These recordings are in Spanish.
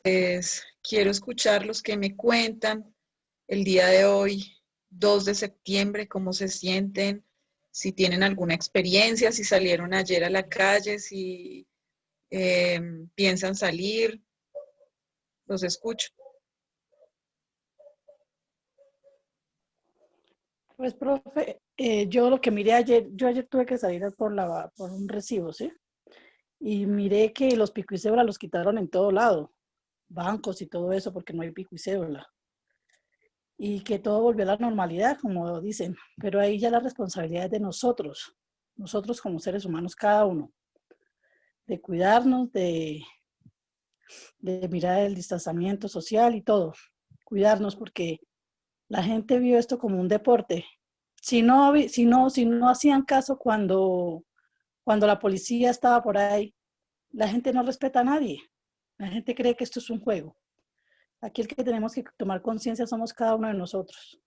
Pues quiero escuchar los que me cuentan el día de hoy, 2 de septiembre, cómo se sienten, si tienen alguna experiencia, si salieron ayer a la calle, si piensan salir, los escucho. Pues, profe, yo lo que miré ayer, yo ayer tuve que salir por un recibo, ¿sí? Y miré que los pico y cédula los quitaron en todo lado, bancos y todo eso, porque no hay pico y cédula. Y que todo volvió a la normalidad, como dicen. Pero ahí ya la responsabilidad es de nosotros como seres humanos, cada uno, de cuidarnos, de mirar el distanciamiento social y todo. Cuidarnos porque la gente vio esto como un deporte. Si no hacían caso cuando la policía estaba por ahí, la gente no respeta a nadie. La gente cree que esto es un juego. Aquí el que tenemos que tomar conciencia somos cada uno de nosotros.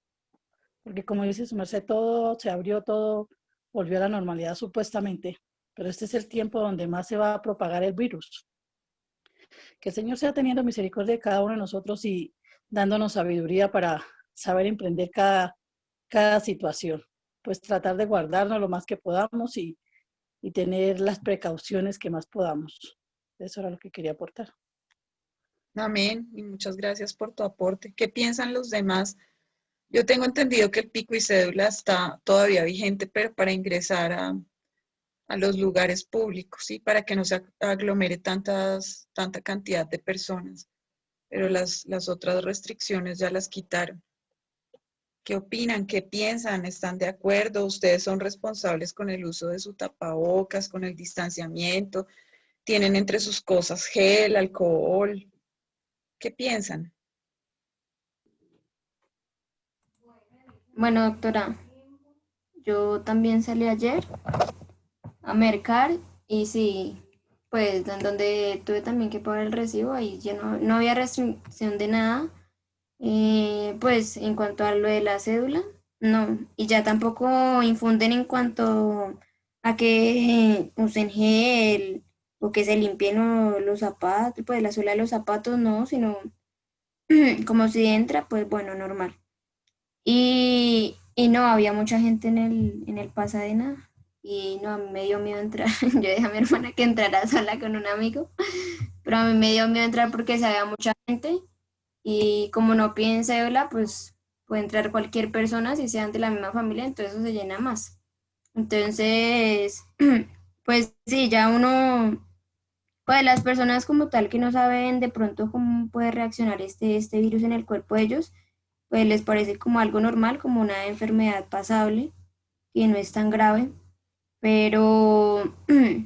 Porque como dice su merced, todo se abrió, todo volvió a la normalidad supuestamente. Pero este es el tiempo donde más se va a propagar el virus. Que el Señor sea teniendo misericordia de cada uno de nosotros y dándonos sabiduría para saber emprender cada situación. Pues tratar de guardarnos lo más que podamos y tener las precauciones que más podamos. Eso era lo que quería aportar. Amén, y muchas gracias por tu aporte. ¿Qué piensan los demás? Yo tengo entendido que el pico y cédula está todavía vigente, pero para ingresar a los lugares públicos, ¿sí? Para que no se aglomere tanta cantidad de personas. Pero las otras restricciones ya las quitaron. ¿Qué opinan? ¿Qué piensan? ¿Están de acuerdo? ¿Ustedes son responsables con el uso de su tapabocas, con el distanciamiento? ¿Tienen entre sus cosas gel, alcohol? ¿Qué piensan? Bueno, doctora, yo también salí ayer a mercar y sí, pues en donde tuve también que pagar el recibo, ahí ya no había restricción de nada. Pues en cuanto a lo de la cédula, no, y ya tampoco infunden en cuanto a que usen gel o que se limpien los zapatos, pues la suela de los zapatos, no, sino como si entra, pues bueno, normal. Y no, había mucha gente en el Pasadena y no, a mí me dio miedo entrar. Yo dejé a mi hermana que entrara sola con un amigo, pero a mí me dio miedo entrar porque se había mucha gente y como no piden cédula, pues puede entrar cualquier persona si sean de la misma familia, entonces eso se llena más. Entonces, pues sí, ya uno, pues las personas como tal que no saben de pronto cómo puede reaccionar este virus en el cuerpo de ellos, pues les parece como algo normal, como una enfermedad pasable, que no es tan grave, pero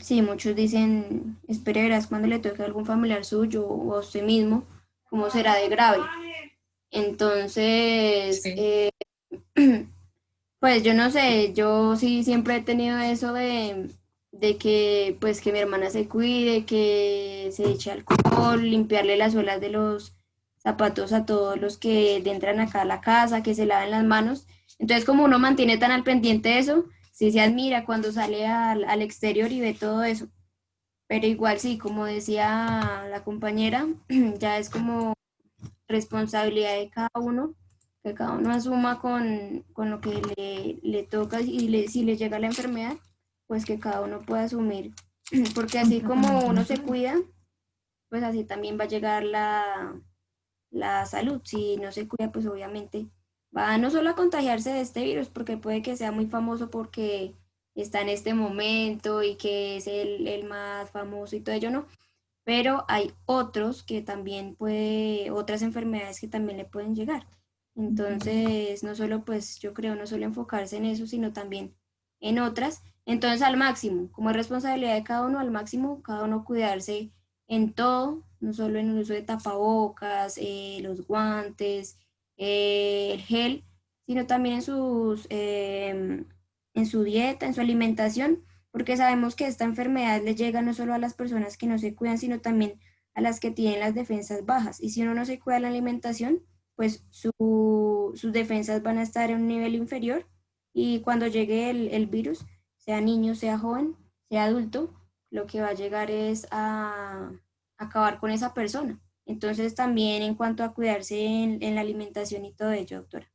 sí, muchos dicen, espere, verás cuando le toque a algún familiar suyo o a usted mismo, cómo será de grave. Entonces, Sí. pues yo no sé, yo sí siempre he tenido eso de que pues que mi hermana se cuide, que se eche alcohol, limpiarle las suelas de los zapatos a todos los que entran acá a la casa, que se laven las manos. Entonces como uno mantiene tan al pendiente de eso, sí se admira cuando sale al exterior y ve todo eso. Pero igual sí, como decía la compañera, ya es como responsabilidad de cada uno, que cada uno asuma con lo que le toca y si le llega la enfermedad, pues que cada uno pueda asumir, porque así como uno se cuida, pues así también va a llegar la salud. Si no se cuida, pues obviamente va no solo a contagiarse de este virus, porque puede que sea muy famoso porque está en este momento y que es el más famoso y todo ello, ¿no? Pero hay otros que también otras enfermedades que también le pueden llegar. Entonces, no solo, pues yo creo, no solo enfocarse en eso, sino también en otras. Entonces, al máximo, como es responsabilidad de cada uno, al máximo, cada uno cuidarse en todo, no solo en el uso de tapabocas, los guantes, el gel, sino también en su dieta, en su alimentación, porque sabemos que esta enfermedad le llega no solo a las personas que no se cuidan, sino también a las que tienen las defensas bajas. Y si uno no se cuida la alimentación, pues sus defensas van a estar en un nivel inferior y cuando llegue el virus, sea niño, sea joven, sea adulto, lo que va a llegar es a acabar con esa persona. Entonces también en cuanto a cuidarse en la alimentación y todo ello, doctora.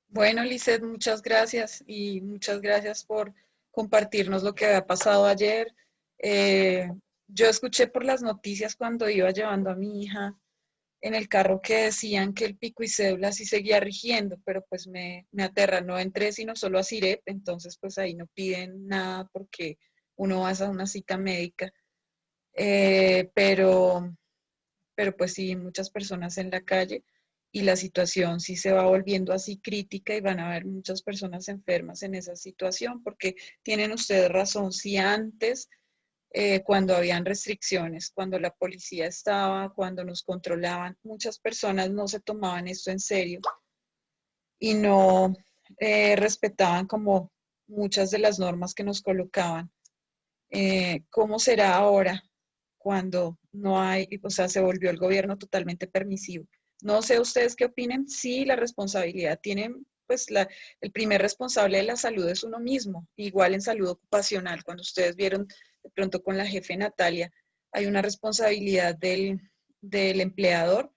Bueno, Lisset, muchas gracias y muchas gracias por compartirnos lo que había pasado ayer. Eh, yo escuché por las noticias cuando iba llevando a mi hija en el carro que decían que el pico y cédula sí seguía rigiendo, pero pues me aterra, no entré sino solo a CIREP, entonces pues ahí no piden nada porque uno va a una cita médica. Eh, pero, pero pues sí, muchas personas en la calle y la situación sí se va volviendo así crítica y van a haber muchas personas enfermas en esa situación porque tienen ustedes razón, si antes cuando habían restricciones, cuando la policía estaba, cuando nos controlaban, muchas personas no se tomaban esto en serio y no respetaban como muchas de las normas que nos colocaban. ¿Cómo será ahora cuando no hay, o sea, se volvió el gobierno totalmente permisivo? No sé ustedes qué opinen. Sí, la responsabilidad tienen, pues el primer responsable de la salud es uno mismo, igual en salud ocupacional. Cuando ustedes vieron de pronto con la jefe Natalia, hay una responsabilidad del empleador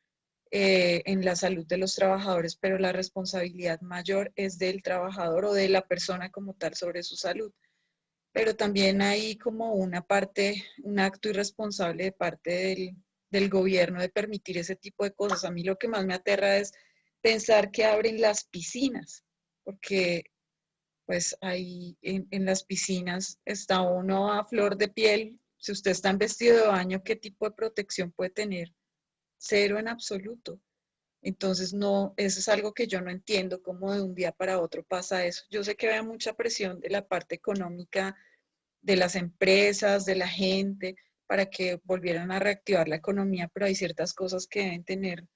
en la salud de los trabajadores, pero la responsabilidad mayor es del trabajador o de la persona como tal sobre su salud. Pero también hay como una parte, un acto irresponsable de parte del gobierno de permitir ese tipo de cosas. A mí lo que más me aterra es pensar que abren las piscinas, porque pues ahí en las piscinas está uno a flor de piel. Si usted está en vestido de baño, ¿qué tipo de protección puede tener? Cero en absoluto. Entonces, no, eso es algo que yo no entiendo, cómo de un día para otro pasa eso. Yo sé que había mucha presión de la parte económica de las empresas, de la gente, para que volvieran a reactivar la economía, pero hay ciertas cosas que deben tener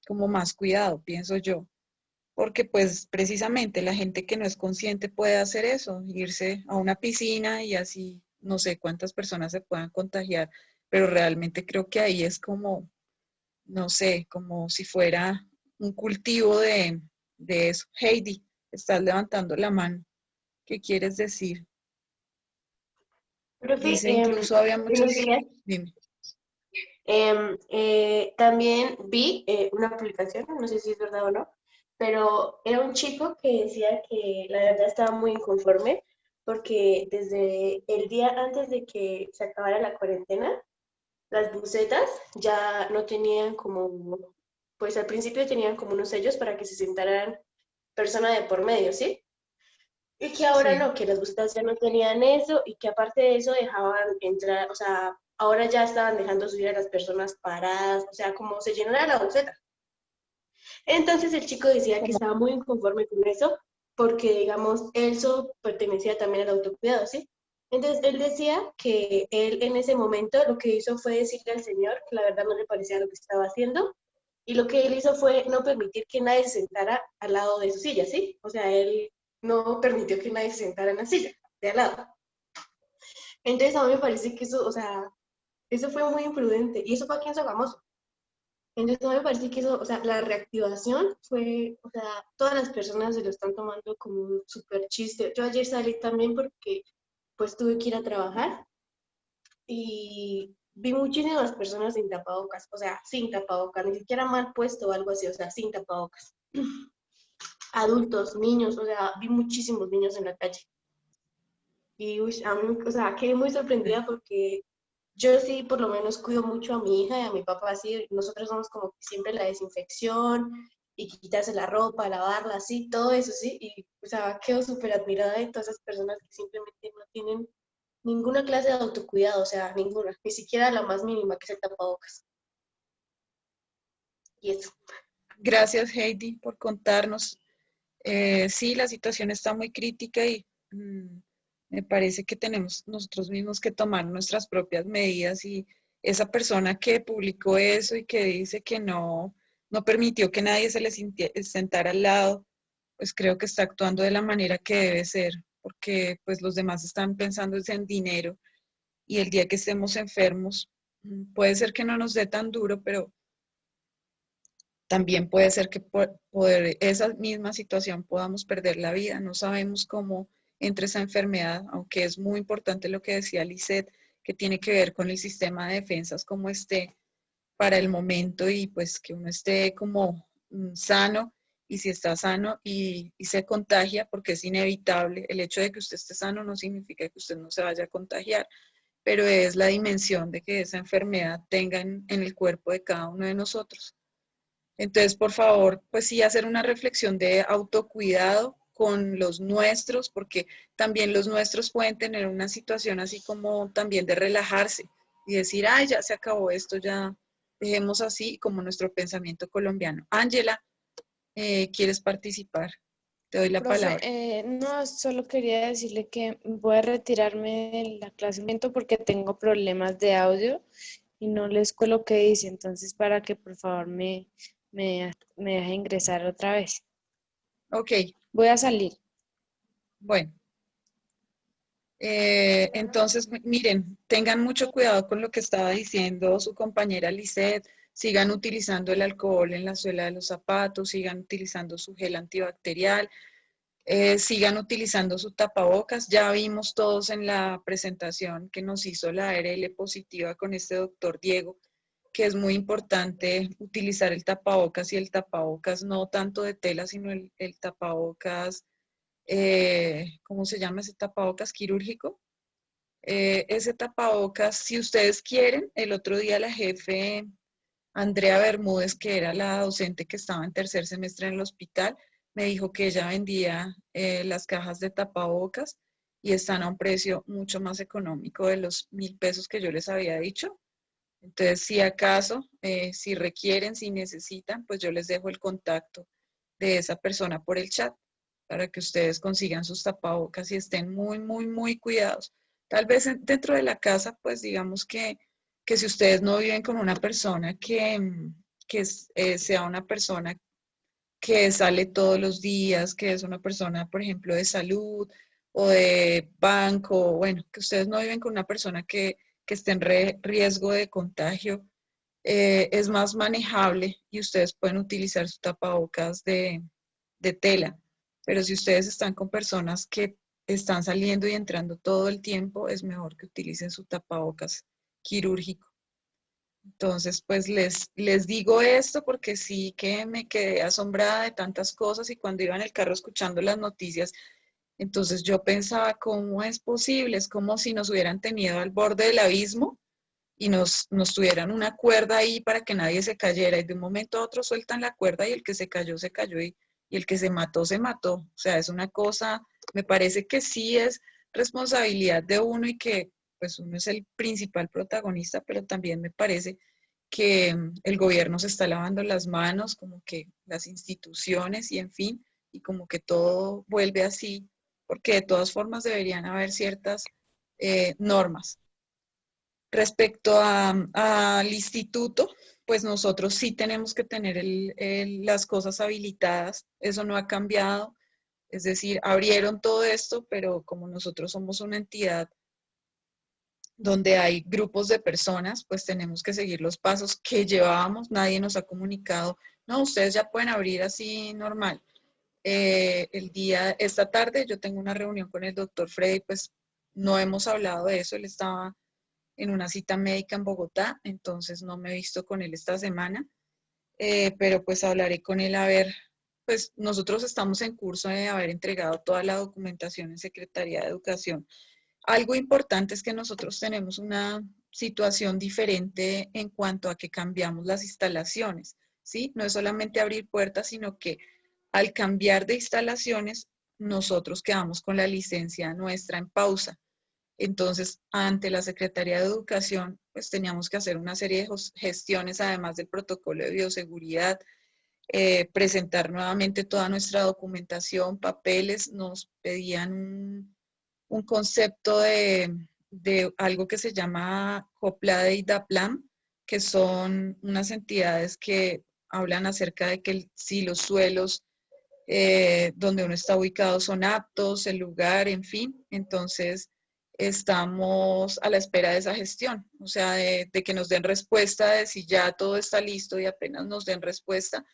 como más cuidado, pienso yo, porque pues precisamente la gente que no es consciente puede hacer eso, irse a una piscina y así no sé cuántas personas se puedan contagiar, pero realmente creo que ahí es como, no sé, como si fuera un cultivo de eso. Heidi, estás levantando la mano. ¿Qué quieres decir? Profe, Dice, incluso había buenos muchos, días. dime. También vi una publicación, no sé si es verdad o no, pero era un chico que decía que la verdad estaba muy inconforme porque desde el día antes de que se acabara la cuarentena, las bucetas ya no tenían como, pues al principio tenían como unos sellos para que se sentaran persona de por medio, ¿sí? Y que ahora Sí, no, que las bucetas ya no tenían eso y que aparte de eso dejaban entrar, o sea, ahora ya estaban dejando subir a las personas paradas, o sea, como se llenó la buceta. Entonces el chico decía que como, estaba muy inconforme con eso porque, digamos, eso pertenecía también al autocuidado, ¿sí? Entonces él decía que él en ese momento lo que hizo fue decirle al señor que la verdad no le parecía lo que estaba haciendo y lo que él hizo fue no permitir que nadie se sentara al lado de su silla, ¿sí? O sea, él no permitió que nadie se sentara en la silla de al lado. Entonces a mí me parece que eso, o sea, eso fue muy imprudente y eso fue aquí en Sogamoso. Entonces a mí me parece que eso, o sea, la reactivación fue, o sea, todas las personas se lo están tomando como un súper chiste. Yo ayer salí también porque pues tuve que ir a trabajar y vi muchísimas personas sin tapabocas, o sea, sin tapabocas, ni siquiera mal puesto o algo así, o sea, sin tapabocas. Adultos, niños, o sea, vi muchísimos niños en la calle. Y, uy, a mí, o sea, quedé muy sorprendida porque yo sí, por lo menos, cuido mucho a mi hija y a mi papá, así, nosotros somos como que siempre la desinfección y quitarse la ropa, lavarla, así, todo eso, sí, y, o sea, quedo súper admirada de todas esas personas que simplemente no tienen ninguna clase de autocuidado, o sea, ninguna, ni siquiera la más mínima que es el tapabocas. Y eso. gracias Heidi por contarnos. Sí, la situación está muy crítica y me parece que tenemos nosotros mismos que tomar nuestras propias medidas y esa persona que publicó eso y que dice que no permitió que nadie se le sentara al lado, pues creo que está actuando de la manera que debe ser, porque pues los demás están pensando es en dinero y el día que estemos enfermos, puede ser que no nos dé tan duro, pero también puede ser que por esa misma situación podamos perder la vida. No sabemos cómo entra esa enfermedad, aunque es muy importante lo que decía Lisette, que tiene que ver con el sistema de defensas como esté para el momento y pues que uno esté como sano, y si está sano y se contagia, porque es inevitable, el hecho de que usted esté sano no significa que usted no se vaya a contagiar, pero es la dimensión de que esa enfermedad tenga en el cuerpo de cada uno de nosotros. Entonces, por favor, pues sí, hacer una reflexión de autocuidado con los nuestros, porque también los nuestros pueden tener una situación así como también de relajarse y decir, ay, ya se acabó esto, ya dejemos así como nuestro pensamiento colombiano. Ángela, ¿quieres participar? Te doy la Profe, palabra. no, solo quería decirle que voy a retirarme de la clase un momento porque tengo problemas de audio y no les escucho lo que dice, entonces para que por favor me deje ingresar otra vez. Ok, Voy a salir. bueno. Entonces, miren, tengan mucho cuidado con lo que estaba diciendo su compañera Lisette. Sigan utilizando el alcohol en la suela de los zapatos, sigan utilizando su gel antibacterial, sigan utilizando su tapabocas. Ya vimos todos en la presentación que nos hizo la ARL positiva con este doctor Diego, que es muy importante utilizar el tapabocas, y el tapabocas no tanto de tela, sino el tapabocas, ¿cómo se llama ese tapabocas quirúrgico? Ese tapabocas, si ustedes quieren, el otro día la jefe Andrea Bermúdez, que era la docente que estaba en tercer semestre en el hospital, me dijo que ella vendía las cajas de tapabocas y están a un precio mucho más económico de los 1.000 pesos que yo les había dicho. Entonces, si acaso, si requieren, si necesitan, pues yo les dejo el contacto de esa persona por el chat para que ustedes consigan sus tapabocas y estén muy, muy, muy cuidados. Tal vez dentro de la casa, pues digamos que si ustedes no viven con una persona que sea una persona que sale todos los días, que es una persona, por ejemplo, de salud o de banco, bueno, que ustedes no viven con una persona que esté en riesgo de contagio, es más manejable y ustedes pueden utilizar su tapabocas de tela. Pero si ustedes están con personas que están saliendo y entrando todo el tiempo, es mejor que utilicen su tapabocas quirúrgico. Entonces, pues les digo esto porque sí que me quedé asombrada de tantas cosas, y cuando iba en el carro escuchando las noticias, entonces yo pensaba, ¿cómo es posible? Es como si nos hubieran tenido al borde del abismo y nos tuvieran una cuerda ahí para que nadie se cayera, y de un momento a otro sueltan la cuerda y el que se cayó, y el que se mató, se mató. O sea, es una cosa, me parece que sí es responsabilidad de uno y que pues uno es el principal protagonista, pero también me parece que el gobierno se está lavando las manos, como que las instituciones y en fin, y como que todo vuelve así, porque de todas formas deberían haber ciertas normas. Respecto al instituto, pues nosotros sí tenemos que tener las cosas habilitadas, eso no ha cambiado, es decir, abrieron todo esto, pero como nosotros somos una entidad donde hay grupos de personas, pues tenemos que seguir los pasos que llevábamos, nadie nos ha comunicado, no, ustedes ya pueden abrir así normal. Esta tarde yo tengo una reunión con el doctor Freddy, pues no hemos hablado de eso, él estaba en una cita médica en Bogotá, entonces no me he visto con él esta semana, pero pues hablaré con él a ver, pues nosotros estamos en curso de haber entregado toda la documentación en Secretaría de Educación. Algo importante es que nosotros tenemos una situación diferente en cuanto a que cambiamos las instalaciones, ¿sí? No es solamente abrir puertas, sino que al cambiar de instalaciones, nosotros quedamos con la licencia nuestra en pausa. Entonces, ante la Secretaría de Educación, pues teníamos que hacer una serie de gestiones, además del protocolo de bioseguridad, presentar nuevamente toda nuestra documentación, papeles, nos pedían un concepto de algo que se llama COPLADE y DAPLAM, que son unas entidades que hablan acerca de que si los suelos donde uno está ubicado son aptos, el lugar, en fin. Entonces, estamos a la espera de esa gestión, o sea, de que nos den respuesta de si ya todo está listo, y apenas nos den respuesta,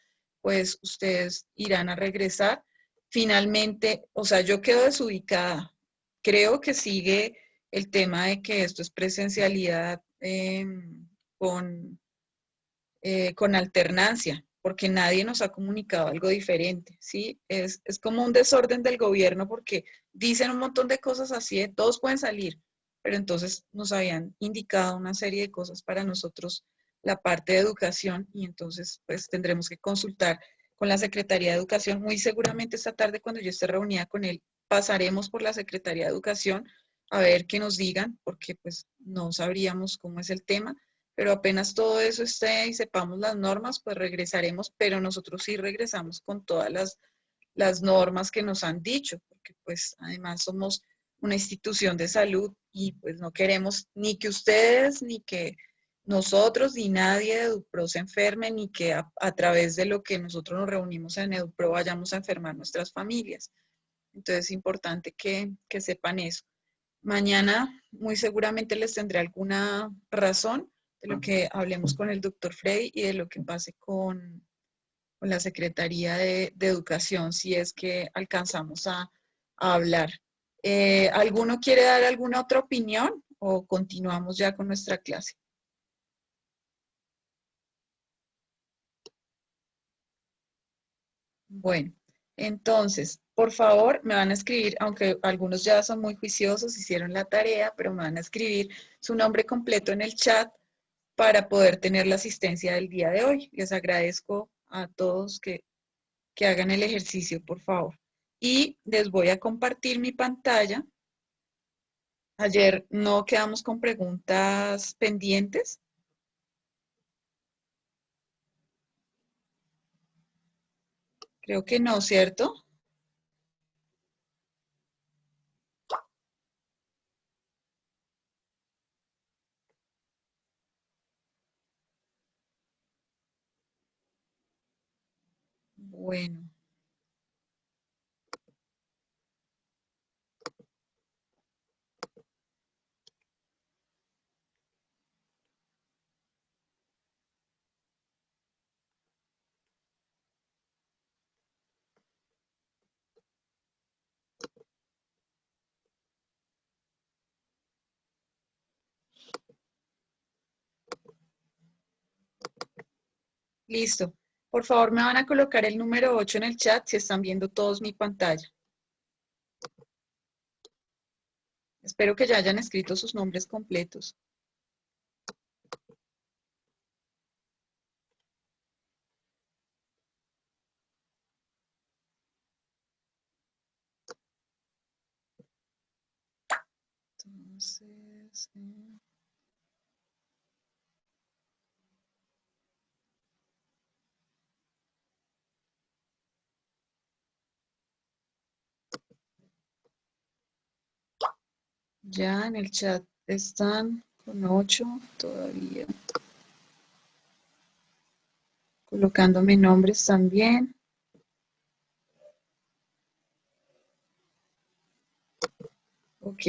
pues ustedes irán a regresar. Finalmente, o sea, yo quedo desubicada. Creo que sigue el tema de que esto es presencialidad con alternancia, porque nadie nos ha comunicado algo diferente, ¿sí? Es como un desorden del gobierno porque dicen un montón de cosas así, todos pueden salir, pero entonces nos habían indicado una serie de cosas para nosotros, la parte de educación, y entonces pues tendremos que consultar con la Secretaría de Educación. Muy seguramente esta tarde cuando yo esté reunida con él, pasaremos por la Secretaría de Educación a ver qué nos digan, porque pues no sabríamos cómo es el tema, pero apenas todo eso esté y sepamos las normas, pues regresaremos, pero nosotros sí regresamos con todas las normas que nos han dicho, porque pues además somos una institución de salud y pues no queremos ni que ustedes, ni que nosotros, ni nadie de EduPro se enferme, ni que a través de lo que nosotros nos reunimos en EduPro vayamos a enfermar nuestras familias. Entonces es importante que sepan eso. Mañana muy seguramente les tendré alguna razón de lo que hablemos con el doctor Frey y de lo que pase con la Secretaría de Educación, si es que alcanzamos a hablar. ¿Alguno quiere dar alguna otra opinión o continuamos ya con nuestra clase? Bueno, entonces, por favor, me van a escribir, aunque algunos ya son muy juiciosos, hicieron la tarea, pero me van a escribir su nombre completo en el chat para poder tener la asistencia del día de hoy. Les agradezco a todos que hagan el ejercicio, por favor. Y les voy a compartir mi pantalla. Ayer no quedamos con preguntas pendientes. Creo que no, ¿cierto? Bueno. Listo. Por favor, me van a colocar el número 8 en el chat si están viendo todos mi pantalla. Espero que ya hayan escrito sus nombres completos. Entonces, ya en el chat están con 8 todavía. Colocándome nombres también. Ok.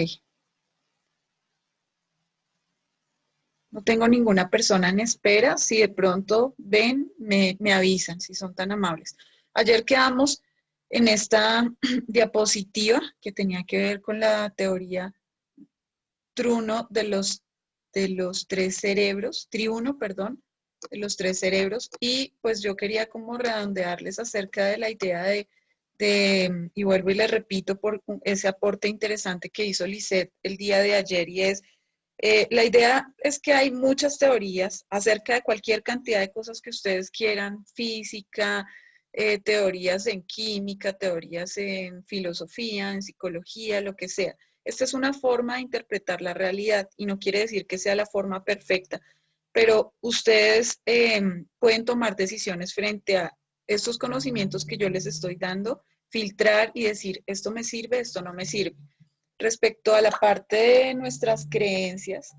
No tengo ninguna persona en espera. Si de pronto ven, me avisan, si son tan amables. Ayer quedamos en esta diapositiva que tenía que ver con la teoría triuno de los tres cerebros, de los tres cerebros. Y pues yo quería como redondearles acerca de la idea y vuelvo y les repito por ese aporte interesante que hizo Lisette el día de ayer, y es la idea es que hay muchas teorías acerca de cualquier cantidad de cosas que ustedes quieran, física, teorías en química, teorías en filosofía, en psicología, lo que sea. Esta es una forma de interpretar la realidad y no quiere decir que sea la forma perfecta, pero ustedes pueden tomar decisiones frente a estos conocimientos que yo les estoy dando, filtrar y decir, esto me sirve, esto no me sirve. Respecto a la parte de nuestras creencias,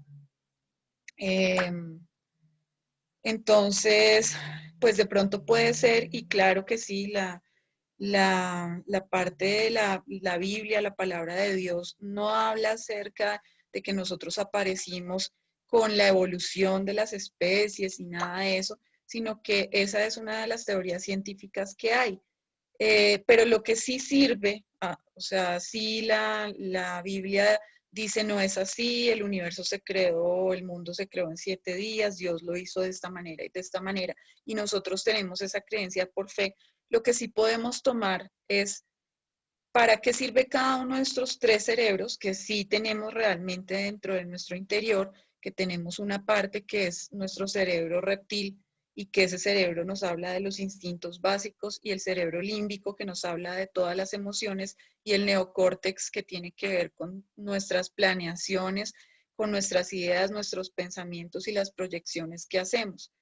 entonces, pues de pronto puede ser, y claro que sí, la parte de la Biblia, la palabra de Dios, no habla acerca de que nosotros aparecimos con la evolución de las especies y nada de eso, sino que esa es una de las teorías científicas que hay. Pero lo que sí sirve, o sea, sí la Biblia dice no es así, el universo se creó, el mundo se creó en 7 días, Dios lo hizo de esta manera y de esta manera, y nosotros tenemos esa creencia por fe. Lo que sí podemos tomar es para qué sirve cada uno de estos 3 cerebros que sí tenemos realmente dentro de nuestro interior, que tenemos una parte que es nuestro cerebro reptil y que ese cerebro nos habla de los instintos básicos, y el cerebro límbico que nos habla de todas las emociones, y el neocórtex que tiene que ver con nuestras planeaciones, con nuestras ideas, nuestros pensamientos y las proyecciones que hacemos.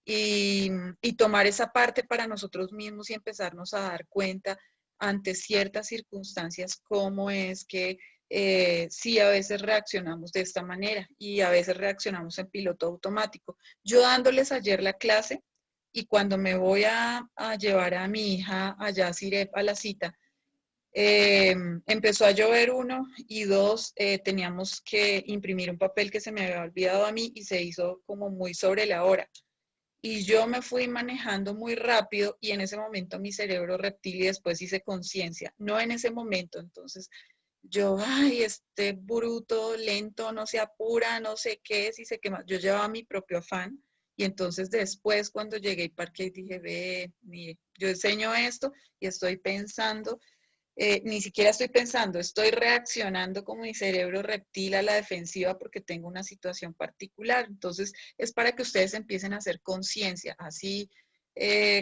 Y tomar esa parte para nosotros mismos y empezarnos a dar cuenta ante ciertas circunstancias cómo es que sí a veces reaccionamos de esta manera y a veces reaccionamos en piloto automático. Yo dándoles ayer la clase, y cuando me voy a llevar a mi hija allá a Cirep a la cita, empezó a llover 1 y 2, teníamos que imprimir un papel que se me había olvidado a mí y se hizo como muy sobre la hora. Y yo me fui manejando muy rápido y en ese momento mi cerebro reptil, y después hice conciencia, no en ese momento. Entonces yo, ay, este bruto, lento, no se apura, no sé qué, si se quema. Yo llevaba mi propio afán, y entonces después cuando llegué y parqué dije, ve, mire, yo enseño esto y estoy pensando, ni siquiera estoy pensando, estoy reaccionando como mi cerebro reptil a la defensiva porque tengo una situación particular. Entonces, es para que ustedes empiecen a hacer conciencia, así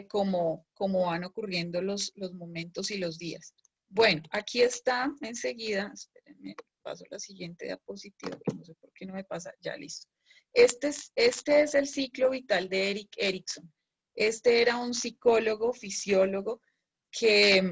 como van ocurriendo los momentos y los días. Bueno, aquí está enseguida, espérenme, paso la siguiente diapositiva, que no sé por qué no me pasa, ya listo. Este es el ciclo vital de Erik Erikson. Este era un psicólogo, fisiólogo, que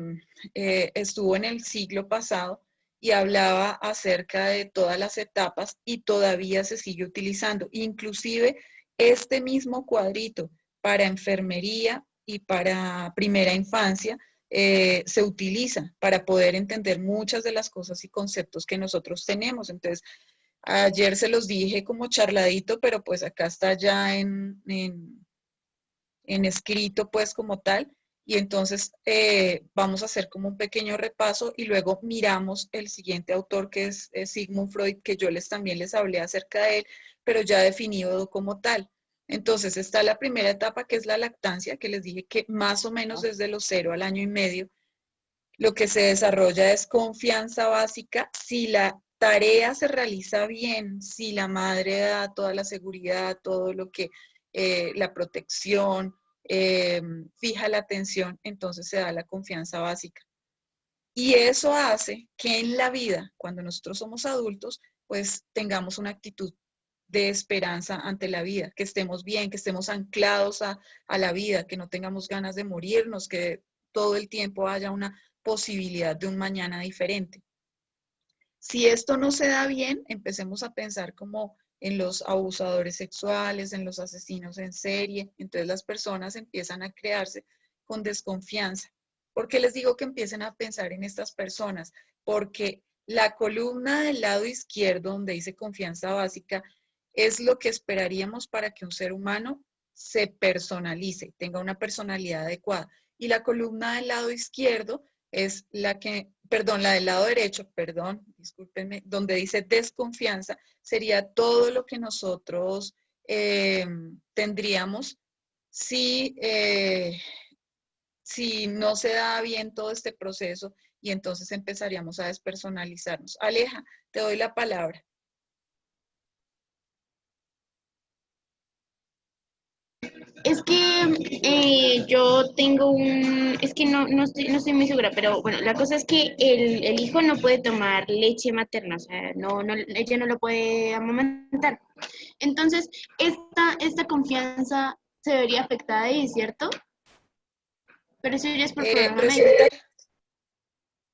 estuvo en el siglo pasado y hablaba acerca de todas las etapas y todavía se sigue utilizando. Inclusive este mismo cuadrito para enfermería y para primera infancia se utiliza para poder entender muchas de las cosas y conceptos que nosotros tenemos. Entonces, ayer se los dije como charladito, pero pues acá está ya en escrito pues como tal. Y entonces vamos a hacer como un pequeño repaso y luego miramos el siguiente autor, que es Sigmund Freud, que yo también les hablé acerca de él, pero ya definido como tal. Entonces está la primera etapa, que es la lactancia, que les dije que más o menos desde los 0 al año y medio, lo que se desarrolla es confianza básica. Si la tarea se realiza bien, si la madre da toda la seguridad, todo lo que, la protección, fija la atención, entonces se da la confianza básica. Y eso hace que en la vida, cuando nosotros somos adultos, pues tengamos una actitud de esperanza ante la vida, que estemos bien, que estemos anclados a la vida, que no tengamos ganas de morirnos, que todo el tiempo haya una posibilidad de un mañana diferente. Si esto no se da bien, empecemos a pensar como en los abusadores sexuales, en los asesinos en serie. Entonces las personas empiezan a crearse con desconfianza. ¿Por qué les digo que empiecen a pensar en estas personas? Porque la columna del lado izquierdo, donde dice confianza básica, es lo que esperaríamos para que un ser humano se personalice, tenga una personalidad adecuada. Y la columna del lado izquierdo es la que, perdón, la del lado derecho, perdón, discúlpenme, donde dice desconfianza, sería todo lo que nosotros tendríamos si, si no se da bien todo este proceso, y entonces empezaríamos a despersonalizarnos. Aleja, te doy la palabra. Es que yo tengo es que no estoy muy segura, pero bueno, la cosa es que el hijo no puede tomar leche materna, o sea, ella no lo puede amamantar. Entonces, esta confianza se vería afectada ahí, ¿cierto? Pero eso ya es por problema médico.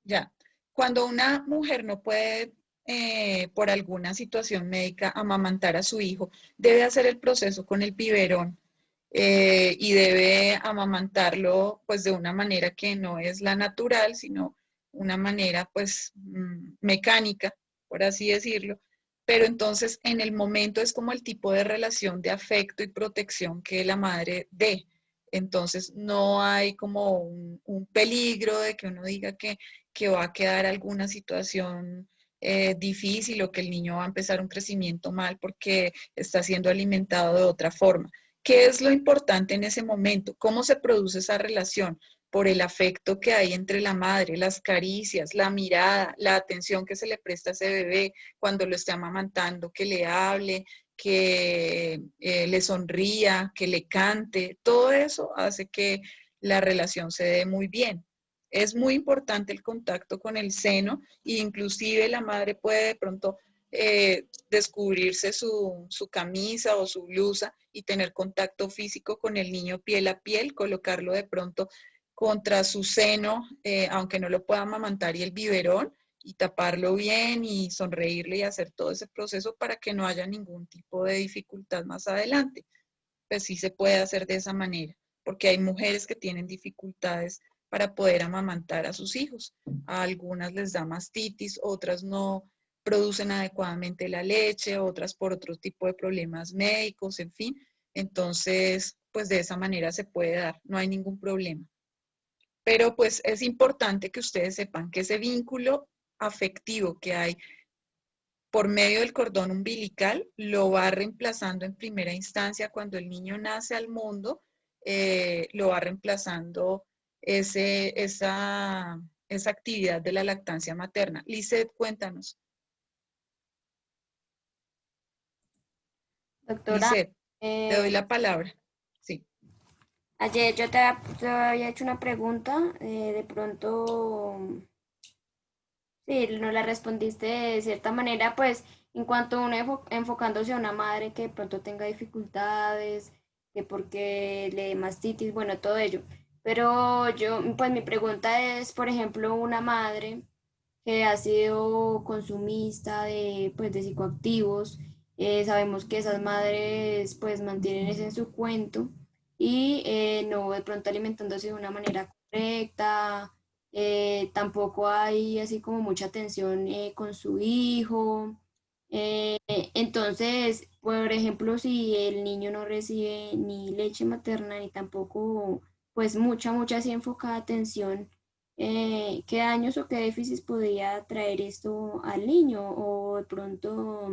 Ya, cuando una mujer no puede, por alguna situación médica, amamantar a su hijo, debe hacer el proceso con el biberón, y debe amamantarlo pues de una manera que no es la natural, sino una manera pues mecánica, por así decirlo. Pero entonces en el momento es como el tipo de relación de afecto y protección que la madre dé. Entonces no hay como un peligro de que uno diga que va a quedar alguna situación difícil o que el niño va a empezar un crecimiento mal porque está siendo alimentado de otra forma. ¿Qué es lo importante en ese momento? ¿Cómo se produce esa relación? Por el afecto que hay entre la madre, las caricias, la mirada, la atención que se le presta a ese bebé cuando lo esté amamantando, que le hable, que le sonría, que le cante. Todo eso hace que la relación se dé muy bien. Es muy importante el contacto con el seno e inclusive la madre puede de pronto descubrirse su camisa o su blusa y tener contacto físico con el niño piel a piel, colocarlo de pronto contra su seno, aunque no lo pueda amamantar y el biberón, y taparlo bien y sonreírle y hacer todo ese proceso para que no haya ningún tipo de dificultad más adelante. Pues sí se puede hacer de esa manera, porque hay mujeres que tienen dificultades para poder amamantar a sus hijos. A algunas les da mastitis, otras no producen adecuadamente la leche, otras por otro tipo de problemas médicos, en fin. Entonces, pues de esa manera se puede dar, no hay ningún problema. Pero pues es importante que ustedes sepan que ese vínculo afectivo que hay por medio del cordón umbilical lo va reemplazando en primera instancia cuando el niño nace al mundo, lo va reemplazando esa actividad de la lactancia materna. Lizeth, cuéntanos. Doctora, Lizeth, te doy la palabra. Sí. ayer yo te había hecho una pregunta, de pronto, sí, no la respondiste de cierta manera, pues en cuanto a uno enfocándose a una madre que de pronto tenga dificultades, que porque le dé mastitis, bueno, todo ello. Pero yo, pues mi pregunta es, por ejemplo, una madre que ha sido consumista de, pues, de psicoactivos. Sabemos que esas madres pues mantienen eso en su cuento y no de pronto alimentándose de una manera correcta, tampoco hay así como mucha atención con su hijo. Entonces, por ejemplo, si el niño no recibe ni leche materna ni tampoco pues mucha así enfocada atención, ¿qué daños o qué déficits podría traer esto al niño? O de pronto,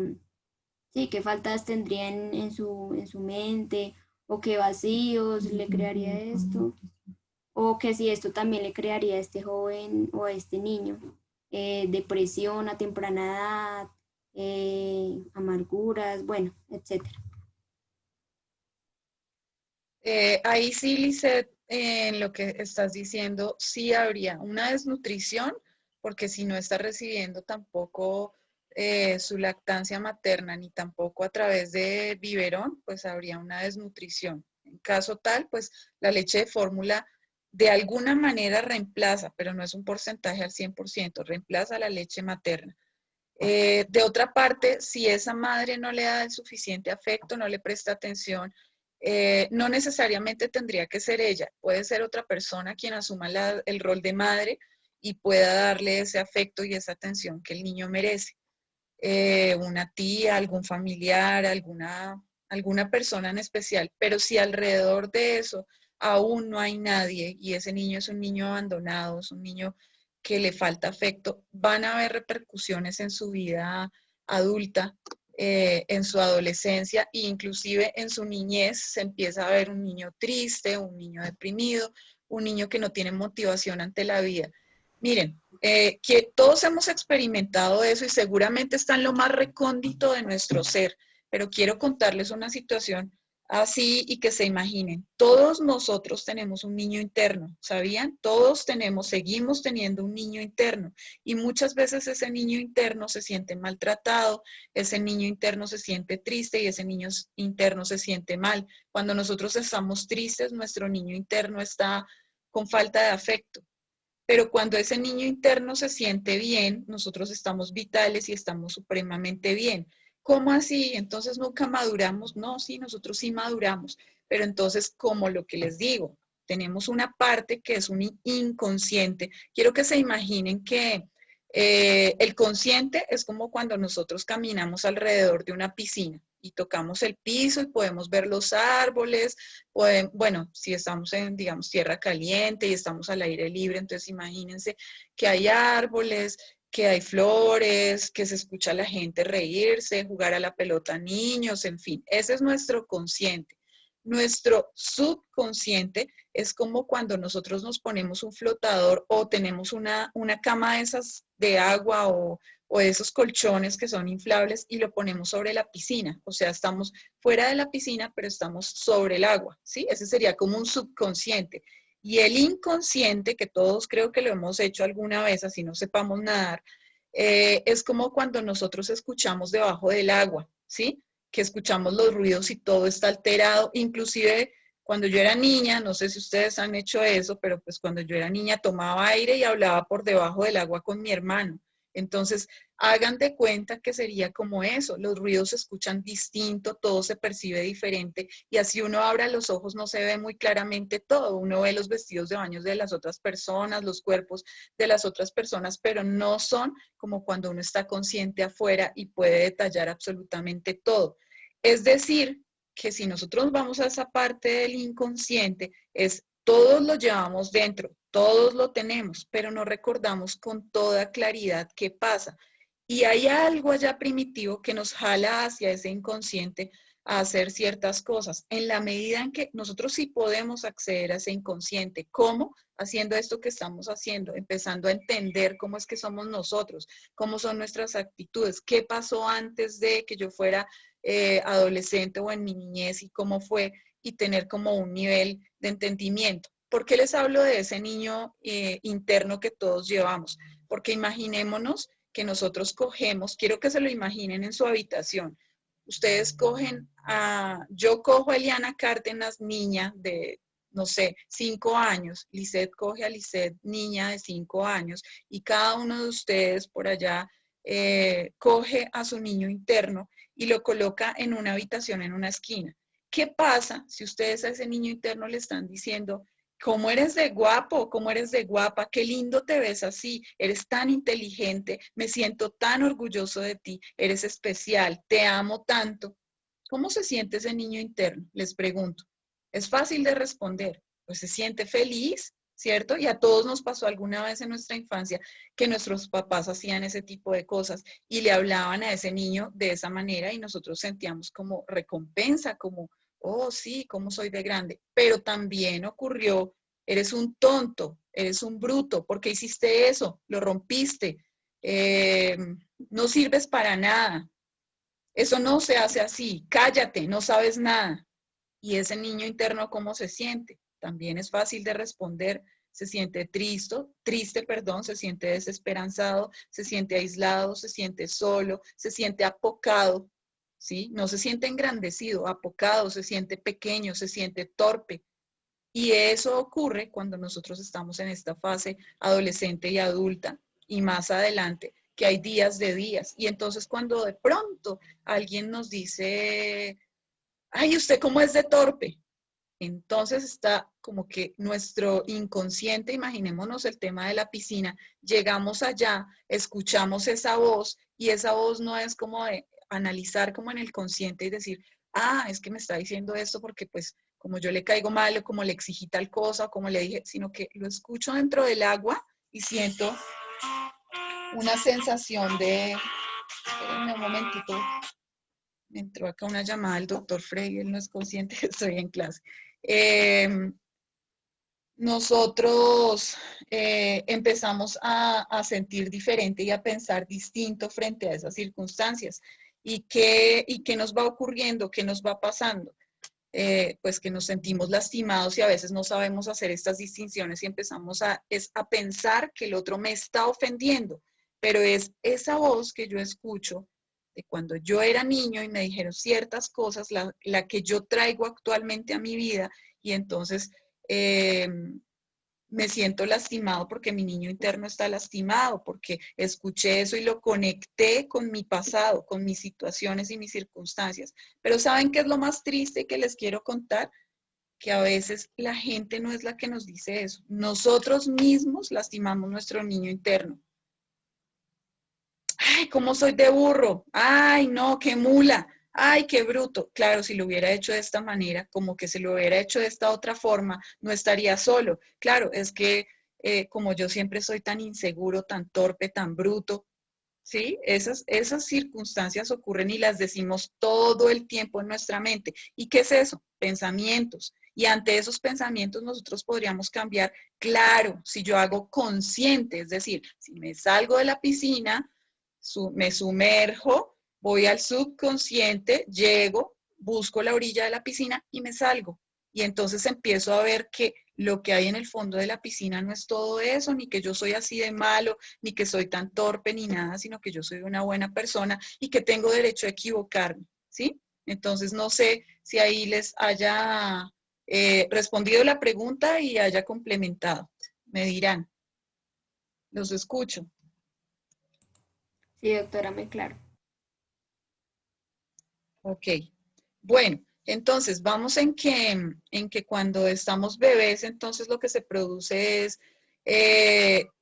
sí, qué faltas tendría en su mente, o qué vacíos le crearía esto, o que si esto también le crearía a este joven o a este niño, depresión a temprana edad, amarguras, bueno, etcétera. Ahí sí, Lizeth, en lo que estás diciendo, sí habría una desnutrición, porque si no está recibiendo tampoco su lactancia materna, ni tampoco a través de biberón, pues habría una desnutrición. En caso tal, pues la leche de fórmula de alguna manera reemplaza, pero no es un porcentaje al 100%, reemplaza la leche materna. De otra parte, si esa madre no le da el suficiente afecto, no le presta atención, no necesariamente tendría que ser ella, puede ser otra persona quien asuma el rol de madre y pueda darle ese afecto y esa atención que el niño merece. Una tía, algún familiar, alguna persona en especial, pero si alrededor de eso aún no hay nadie y ese niño es un niño abandonado, es un niño que le falta afecto, van a haber repercusiones en su vida adulta, en su adolescencia e inclusive en su niñez se empieza a ver un niño triste, un niño deprimido, un niño que no tiene motivación ante la vida. Miren, que todos hemos experimentado eso y seguramente está en lo más recóndito de nuestro ser, pero quiero contarles una situación así y que se imaginen. Todos nosotros tenemos un niño interno, ¿sabían? Todos seguimos teniendo un niño interno y muchas veces ese niño interno se siente maltratado, ese niño interno se siente triste y ese niño interno se siente mal. Cuando nosotros estamos tristes, nuestro niño interno está con falta de afecto. Pero cuando ese niño interno se siente bien, nosotros estamos vitales y estamos supremamente bien. ¿Cómo así? Entonces nunca maduramos. No, sí, nosotros sí maduramos. Pero entonces, como lo que les digo, tenemos una parte que es un inconsciente. Quiero que se imaginen que el consciente es como cuando nosotros caminamos alrededor de una piscina y tocamos el piso y podemos ver los árboles, bueno, si estamos en, digamos, tierra caliente y estamos al aire libre, entonces imagínense que hay árboles, que hay flores, que se escucha a la gente reírse, jugar a la pelota a niños, en fin. Ese es nuestro consciente. Nuestro subconsciente es como cuando nosotros nos ponemos un flotador o tenemos una cama de esas de agua o esos colchones que son inflables y lo ponemos sobre la piscina. O sea, estamos fuera de la piscina, pero estamos sobre el agua, ¿sí? Ese sería como un subconsciente. Y el inconsciente, que todos creo que lo hemos hecho alguna vez, así no sepamos nadar, es como cuando nosotros escuchamos debajo del agua, ¿sí? Que escuchamos los ruidos y todo está alterado. Inclusive cuando yo era niña, no sé si ustedes han hecho eso, pero pues cuando yo era niña tomaba aire y hablaba por debajo del agua con mi hermano. Entonces, hagan de cuenta que sería como eso, los ruidos se escuchan distinto, todo se percibe diferente y así uno abra los ojos no se ve muy claramente todo, uno ve los vestidos de baño de las otras personas, los cuerpos de las otras personas, pero no son como cuando uno está consciente afuera y puede detallar absolutamente todo. Es decir, que si nosotros vamos a esa parte del inconsciente, es todos lo llevamos dentro, todos lo tenemos, pero no recordamos con toda claridad qué pasa. Y hay algo allá primitivo que nos jala hacia ese inconsciente a hacer ciertas cosas. En la medida en que nosotros sí podemos acceder a ese inconsciente, ¿cómo? Haciendo esto que estamos haciendo, empezando a entender cómo es que somos nosotros, cómo son nuestras actitudes, qué pasó antes de que yo fuera adolescente o en mi niñez y cómo fue, y tener como un nivel de entendimiento. ¿Por qué les hablo de ese niño interno que todos llevamos? Porque imaginémonos que nosotros cogemos, quiero que se lo imaginen en su habitación. Ustedes cogen yo cojo a Eliana Cárdenas, niña de, no sé, 5 años. Lisette coge a Lisette, niña de 5 años. Y cada uno de ustedes por allá coge a su niño interno y lo coloca en una habitación, en una esquina. ¿Qué pasa si ustedes a ese niño interno le están diciendo, cómo eres de guapo, cómo eres de guapa, qué lindo te ves así, eres tan inteligente, me siento tan orgulloso de ti, eres especial, te amo tanto? ¿Cómo se siente ese niño interno? Les pregunto. Es fácil de responder, pues se siente feliz, ¿cierto? Y a todos nos pasó alguna vez en nuestra infancia que nuestros papás hacían ese tipo de cosas y le hablaban a ese niño de esa manera y nosotros sentíamos como recompensa, como, oh sí, cómo soy de grande. Pero también ocurrió, eres un tonto, eres un bruto, ¿por qué hiciste eso? Lo rompiste, no sirves para nada. Eso no se hace así, cállate, no sabes nada. Y ese niño interno, ¿cómo se siente? También es fácil de responder. Se siente triste, se siente desesperanzado, se siente aislado, se siente solo, se siente apocado, ¿sí? No se siente engrandecido, apocado, se siente pequeño, se siente torpe. Y eso ocurre cuando nosotros estamos en esta fase adolescente y adulta y más adelante, que hay días de días. Y entonces cuando de pronto alguien nos dice, ay, ¿usted cómo es de torpe? Entonces está como que nuestro inconsciente, imaginémonos el tema de la piscina, llegamos allá, escuchamos esa voz y esa voz no es como de analizar como en el consciente y decir, es que me está diciendo esto porque pues como yo le caigo mal o como le exigí tal cosa o como le dije, sino que lo escucho dentro del agua y siento una sensación de, espérenme un momentito, me entró acá una llamada del doctor Frey, él no es consciente que estoy en clase. Nosotros empezamos a sentir diferente y a pensar distinto frente a esas circunstancias. ¿Y qué nos va ocurriendo? ¿Qué nos va pasando? Pues que nos sentimos lastimados y a veces no sabemos hacer estas distinciones y empezamos a pensar que el otro me está ofendiendo, pero es esa voz que yo escucho de cuando yo era niño y me dijeron ciertas cosas, la que yo traigo actualmente a mi vida y entonces me siento lastimado porque mi niño interno está lastimado, porque escuché eso y lo conecté con mi pasado, con mis situaciones y mis circunstancias. Pero ¿saben qué es lo más triste que les quiero contar? Que a veces la gente no es la que nos dice eso. Nosotros mismos lastimamos nuestro niño interno. Ay, ¿cómo soy de burro? Ay, no, qué mula. Ay, qué bruto. Claro, si lo hubiera hecho de esta manera, como que si lo hubiera hecho de esta otra forma, no estaría solo. Claro, es que como yo siempre soy tan inseguro, tan torpe, tan bruto, ¿sí? Esas circunstancias ocurren y las decimos todo el tiempo en nuestra mente. ¿Y qué es eso? Pensamientos. Y ante esos pensamientos nosotros podríamos cambiar, claro, si yo hago consciente, es decir, si me salgo de la piscina, me sumerjo, voy al subconsciente, llego, busco la orilla de la piscina y me salgo. Y entonces empiezo a ver que lo que hay en el fondo de la piscina no es todo eso, ni que yo soy así de malo, ni que soy tan torpe, ni nada, sino que yo soy una buena persona y que tengo derecho a equivocarme, ¿sí? Entonces no sé si ahí les haya respondido la pregunta y haya complementado. Me dirán. Los escucho. Sí, doctora, me claro. Ok. Bueno, entonces vamos en que cuando estamos bebés, entonces lo que se produce es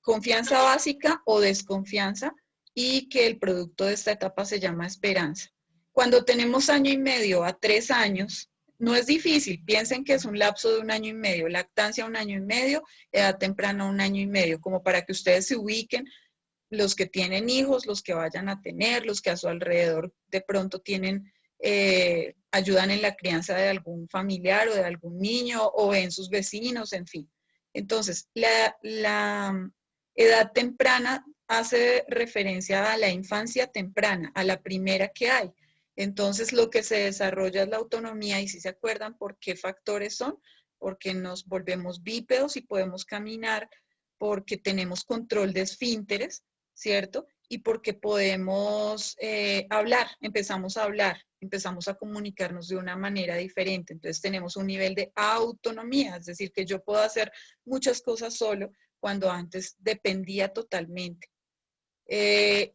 confianza básica o desconfianza y que el producto de esta etapa se llama esperanza. Cuando tenemos 1 año y medio a 3 años, no es difícil, piensen que es un lapso de 1 año y medio, lactancia 1 año y medio, edad temprana 1 año y medio, como para que ustedes se ubiquen, los que tienen hijos, los que vayan a tener, los que a su alrededor de pronto tienen, ayudan en la crianza de algún familiar o de algún niño o ven sus vecinos, en fin. Entonces, la edad temprana hace referencia a la infancia temprana, a la primera que hay. Entonces, lo que se desarrolla es la autonomía y si se acuerdan por qué factores son, porque nos volvemos bípedos y podemos caminar, porque tenemos control de esfínteres, ¿cierto? Y porque podemos hablar, empezamos a hablar, empezamos a comunicarnos de una manera diferente. Entonces tenemos un nivel de autonomía, es decir, que yo puedo hacer muchas cosas solo cuando antes dependía totalmente.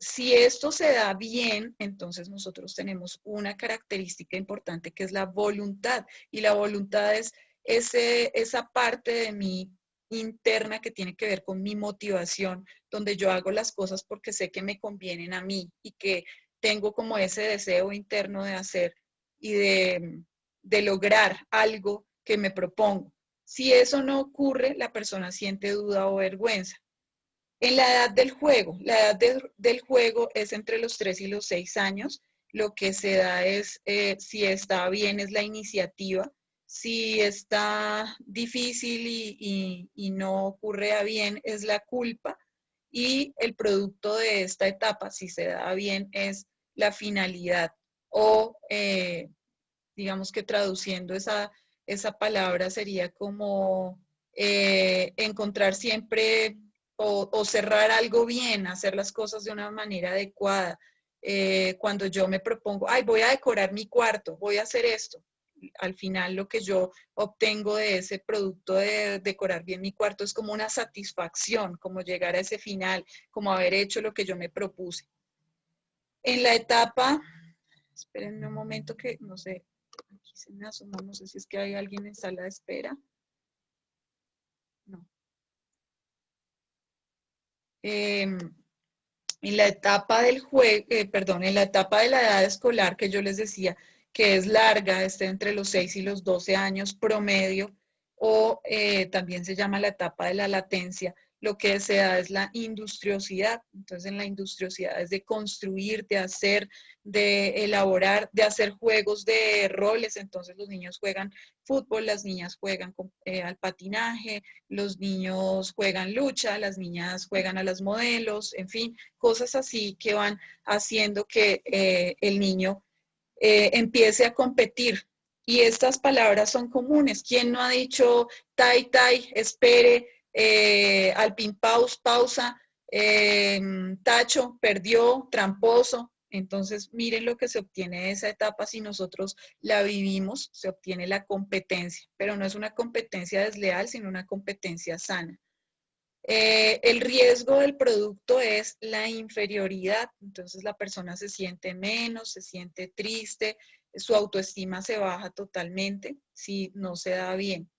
Si esto se da bien, entonces nosotros tenemos una característica importante que es la voluntad. Y la voluntad es esa parte de mí interna que tiene que ver con mi motivación, donde yo hago las cosas porque sé que me convienen a mí y que tengo como ese deseo interno de hacer y de lograr algo que me propongo. Si eso no ocurre, la persona siente duda o vergüenza. En la edad del juego, la edad del juego es entre los 3 y los 6 años. Lo que se da es, si está bien, es la iniciativa. Si está difícil y no ocurre a bien, es la culpa. Y el producto de esta etapa, si se da bien, es la finalidad. O digamos que traduciendo esa palabra sería como encontrar siempre o cerrar algo bien, hacer las cosas de una manera adecuada. Cuando yo me propongo, ay, voy a decorar mi cuarto, voy a hacer esto. Al final lo que yo obtengo de ese producto de decorar bien mi cuarto es como una satisfacción, como llegar a ese final, como haber hecho lo que yo me propuse. En la etapa, espérenme un momento que no sé, aquí se me asomó, no sé si es que hay alguien en sala de espera. No. En la etapa del perdón, en la etapa de la edad escolar que yo les decía que es larga, está entre los 6 y los 12 años promedio, o también se llama la etapa de la latencia, lo que se da es la industriosidad. Entonces, en la industriosidad es de construir, de hacer, de elaborar, de hacer juegos de roles. Entonces, los niños juegan fútbol, las niñas juegan al patinaje, los niños juegan lucha, las niñas juegan a las modelos, en fin, cosas así que van haciendo que el niño empiece a competir. Y estas palabras son comunes. ¿Quién no ha dicho tai, tai, espere, alpin pausa, tacho, perdió, tramposo? Entonces, miren lo que se obtiene de esa etapa si nosotros la vivimos, se obtiene la competencia, pero no es una competencia desleal, sino una competencia sana. El riesgo del producto es la inferioridad, entonces la persona se siente menos, se siente triste, su autoestima se baja totalmente si no se da bien.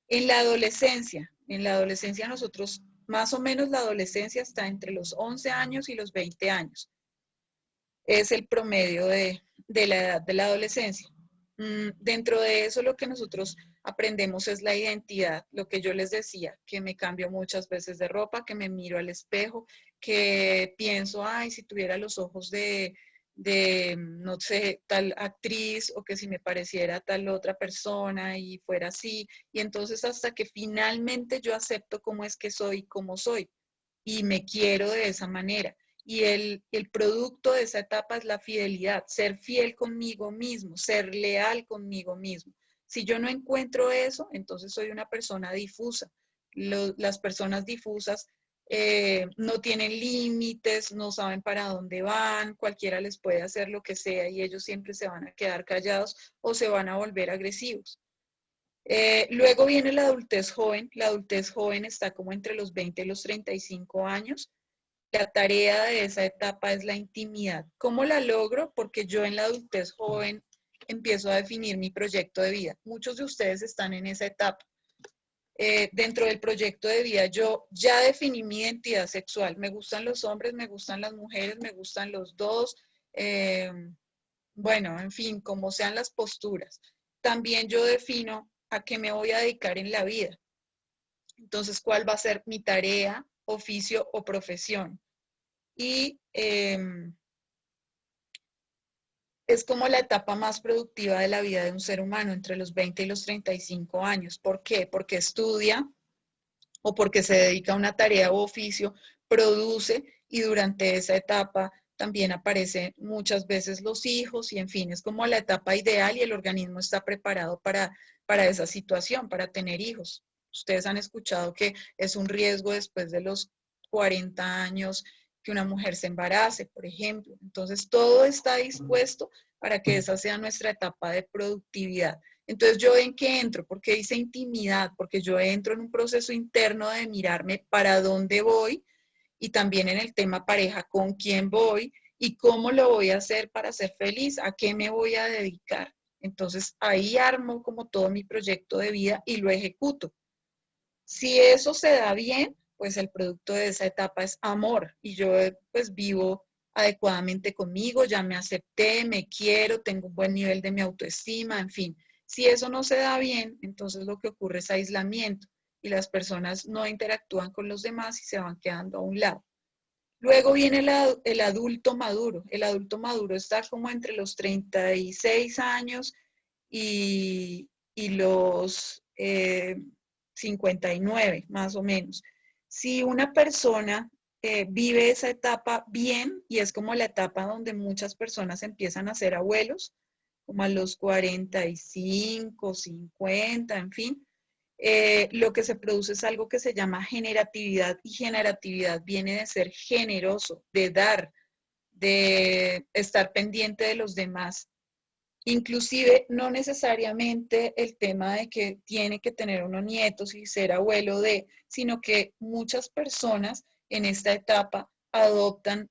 En la adolescencia nosotros, más o menos la adolescencia está entre los 11 años y los 20 años. Es el promedio de la edad de la adolescencia. Dentro de eso lo que nosotros aprendemos es la identidad, lo que yo les decía, que me cambio muchas veces de ropa, que me miro al espejo, que pienso, ay, si tuviera los ojos de, no sé, tal actriz o que si me pareciera tal otra persona y fuera así. Y entonces hasta que finalmente yo acepto cómo es que soy, como soy y me quiero de esa manera. Y el producto de esa etapa es la fidelidad, ser fiel conmigo mismo, ser leal conmigo mismo. Si yo no encuentro eso, entonces soy una persona difusa. Las personas difusas no tienen límites, no saben para dónde van, cualquiera les puede hacer lo que sea y ellos siempre se van a quedar callados o se van a volver agresivos. Luego viene la adultez joven. La adultez joven está como entre los 20 y los 35 años. La tarea de esa etapa es la intimidad. ¿Cómo la logro? Porque yo en la adultez joven empiezo a definir mi proyecto de vida. Muchos de ustedes están en esa etapa. Dentro del proyecto de vida yo ya definí mi identidad sexual. Me gustan los hombres, me gustan las mujeres, me gustan los dos. Bueno, en fin, como sean las posturas. También yo defino a qué me voy a dedicar en la vida. Entonces, ¿cuál va a ser mi tarea, oficio o profesión? Y es como la etapa más productiva de la vida de un ser humano, entre los 20 y los 35 años. ¿Por qué? Porque estudia o porque se dedica a una tarea u oficio, produce y durante esa etapa también aparecen muchas veces los hijos y en fin, es como la etapa ideal y el organismo está preparado para esa situación, para tener hijos. Ustedes han escuchado que es un riesgo después de los 40 años que una mujer se embarace, por ejemplo. Entonces, todo está dispuesto para que esa sea nuestra etapa de productividad. Entonces, ¿yo en qué entro? Porque dice intimidad, porque yo entro en un proceso interno de mirarme para dónde voy y también en el tema pareja, con quién voy y cómo lo voy a hacer para ser feliz, a qué me voy a dedicar. Entonces, ahí armo como todo mi proyecto de vida y lo ejecuto. Si eso se da bien, pues el producto de esa etapa es amor y yo pues vivo adecuadamente conmigo, ya me acepté, me quiero, tengo un buen nivel de mi autoestima, en fin. Si eso no se da bien, entonces lo que ocurre es aislamiento y las personas no interactúan con los demás y se van quedando a un lado. Luego viene el adulto maduro. El adulto maduro está como entre los 36 años y los 59, más o menos. Si una persona vive esa etapa bien, y es como la etapa donde muchas personas empiezan a ser abuelos, como a los 45, 50, en fin, lo que se produce es algo que se llama generatividad y generatividad viene de ser generoso, de dar, de estar pendiente de los demás. Inclusive no necesariamente el tema de que tiene que tener unos nietos y ser abuelo de, sino que muchas personas en esta etapa adoptan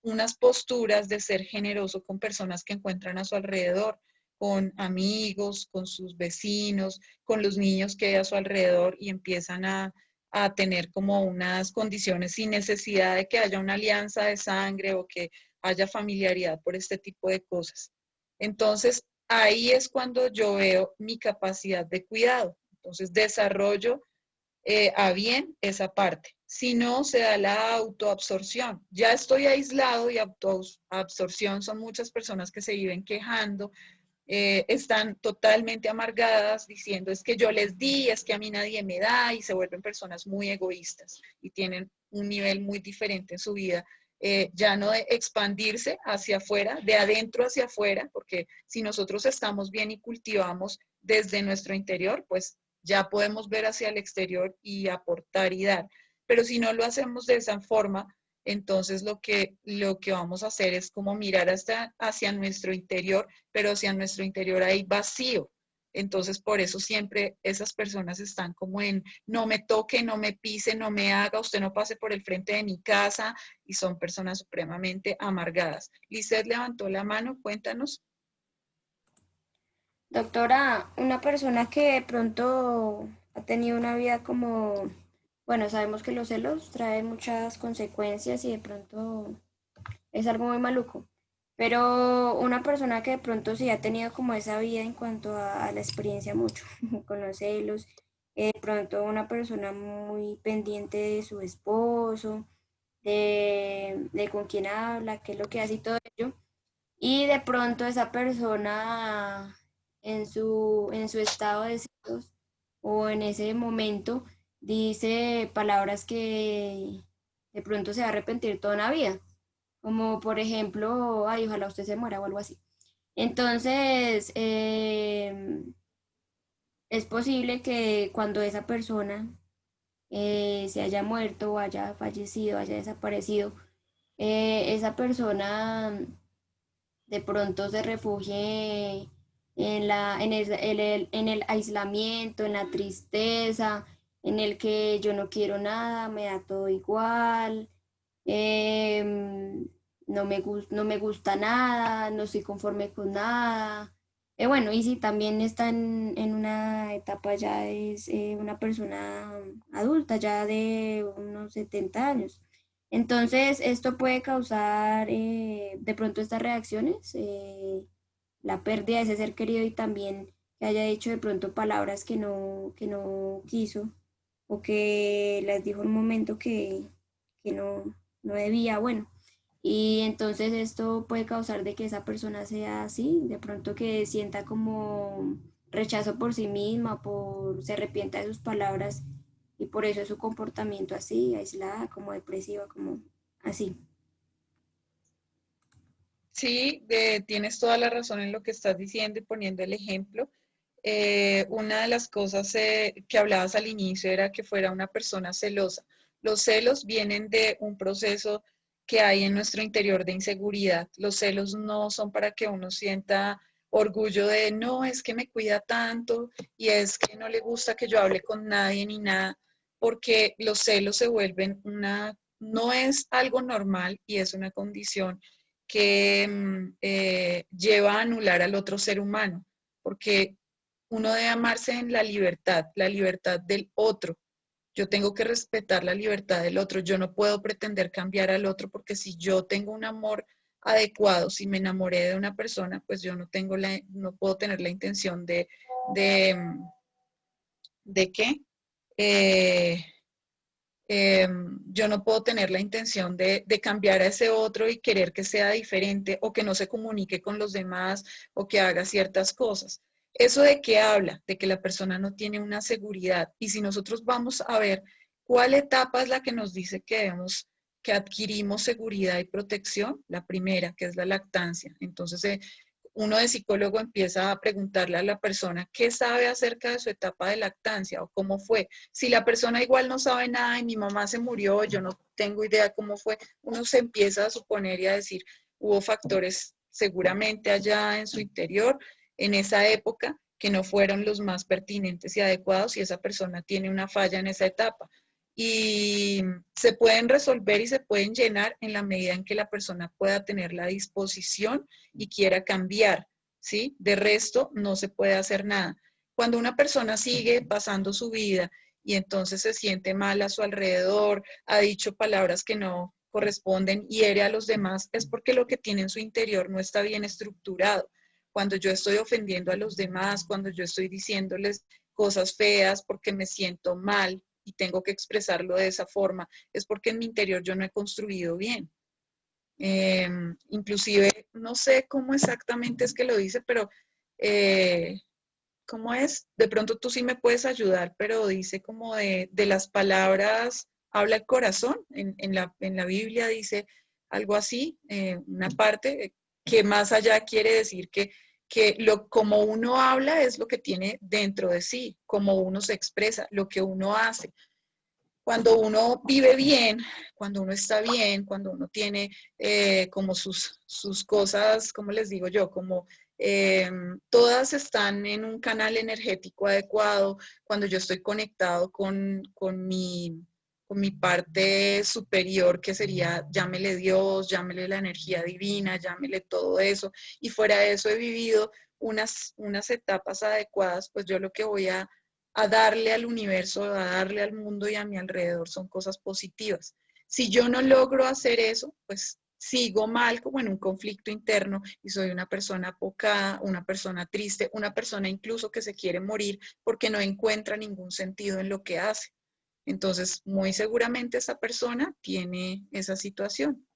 unas posturas de ser generoso con personas que encuentran a su alrededor, con amigos, con sus vecinos, con los niños que hay a su alrededor y empiezan a tener como unas condiciones sin necesidad de que haya una alianza de sangre o que haya familiaridad por este tipo de cosas. Entonces, ahí es cuando yo veo mi capacidad de cuidado. Entonces, desarrollo a bien esa parte. Si no, se da la autoabsorción. Ya estoy aislado y autoabsorción son muchas personas que se viven quejando, están totalmente amargadas diciendo es que yo les di, es que a mí nadie me da y se vuelven personas muy egoístas y tienen un nivel muy diferente en su vida. Ya no de expandirse hacia afuera, de adentro hacia afuera, porque si nosotros estamos bien y cultivamos desde nuestro interior, pues ya podemos ver hacia el exterior y aportar y dar. Pero si no lo hacemos de esa forma, entonces lo que vamos a hacer es como mirar hacia nuestro interior, pero hacia nuestro interior hay vacío. Entonces, por eso siempre esas personas están como en no me toque, no me pise, no me haga, usted no pase por el frente de mi casa y son personas supremamente amargadas. Lizeth levantó la mano, cuéntanos. Doctora, una persona que de pronto ha tenido una vida como, bueno, sabemos que los celos traen muchas consecuencias y de pronto es algo muy maluco. Pero una persona que de pronto sí ha tenido como esa vida en cuanto a la experiencia mucho con los celos, de pronto una persona muy pendiente de su esposo, de con quién habla, qué es lo que hace y todo ello, y de pronto esa persona en su estado de celos o en ese momento dice palabras que de pronto se va a arrepentir toda una vida, como por ejemplo, ay, ojalá usted se muera o algo así. Entonces, es posible que cuando esa persona se haya muerto o haya fallecido, haya desaparecido, esa persona de pronto se refugie en el aislamiento, en la tristeza, en el que yo no quiero nada, me da todo igual, no me gusta nada, no estoy conforme con nada. Bueno, y si también está en una etapa ya es una persona adulta, ya de unos 70 años. Entonces, esto puede causar de pronto estas reacciones, la pérdida de ese ser querido y también que haya dicho de pronto palabras que no quiso o que les dijo en un momento que no debía, bueno. Y entonces esto puede causar de que esa persona sea así, de pronto que sienta como rechazo por sí misma, se arrepienta de sus palabras y por eso es su comportamiento así, aislada, como depresiva, como así. Sí, tienes toda la razón en lo que estás diciendo y poniendo el ejemplo. Una de las cosas que hablabas al inicio era que fuera una persona celosa. Los celos vienen de un proceso que hay en nuestro interior de inseguridad. Los celos no son para que uno sienta orgullo de, no, es que me cuida tanto y es que no le gusta que yo hable con nadie ni nada, porque los celos se vuelven no es algo normal y es una condición que lleva a anular al otro ser humano, porque uno debe amarse en la libertad del otro. Yo tengo que respetar la libertad del otro. Yo no puedo pretender cambiar al otro porque si yo tengo un amor adecuado, si me enamoré de una persona, pues yo no puedo tener la intención de, ¿de qué? Eh, yo no puedo tener la intención de cambiar a ese otro y querer que sea diferente o que no se comunique con los demás o que haga ciertas cosas. ¿Eso de qué habla? De que la persona no tiene una seguridad. Y si nosotros vamos a ver cuál etapa es la que nos dice que adquirimos seguridad y protección, la primera, que es la lactancia. Entonces, uno de psicólogo empieza a preguntarle a la persona qué sabe acerca de su etapa de lactancia o cómo fue. Si la persona igual no sabe nada y mi mamá se murió, yo no tengo idea cómo fue, uno se empieza a suponer y a decir, hubo factores seguramente allá en su interior, en esa época, que no fueron los más pertinentes y adecuados y esa persona tiene una falla en esa etapa. Y se pueden resolver y se pueden llenar en la medida en que la persona pueda tener la disposición y quiera cambiar, ¿sí? De resto, no se puede hacer nada. Cuando una persona sigue pasando su vida y entonces se siente mal a su alrededor, ha dicho palabras que no corresponden, hiere a los demás, es porque lo que tiene en su interior no está bien estructurado. Cuando yo estoy ofendiendo a los demás, cuando yo estoy diciéndoles cosas feas porque me siento mal y tengo que expresarlo de esa forma, es porque en mi interior yo no he construido bien. Inclusive, no sé cómo exactamente es que lo dice, pero ¿cómo es? De pronto tú sí me puedes ayudar, pero dice como de las palabras, habla el corazón, en la Biblia dice algo así, una parte que más allá quiere decir que como uno habla es lo que tiene dentro de sí, como uno se expresa, lo que uno hace. Cuando uno vive bien, cuando uno está bien, cuando uno tiene como sus cosas, como les digo yo, como todas están en un canal energético adecuado, cuando yo estoy conectado con mi parte superior, que sería, llámele Dios, llámele la energía divina, llámele todo eso, y fuera de eso he vivido unas etapas adecuadas, pues yo lo que voy a darle al universo, a darle al mundo y a mi alrededor son cosas positivas. Si yo no logro hacer eso, pues sigo mal como en un conflicto interno y soy una persona apocada, una persona triste, una persona incluso que se quiere morir porque no encuentra ningún sentido en lo que hace. Entonces, muy seguramente esa persona tiene esa situación.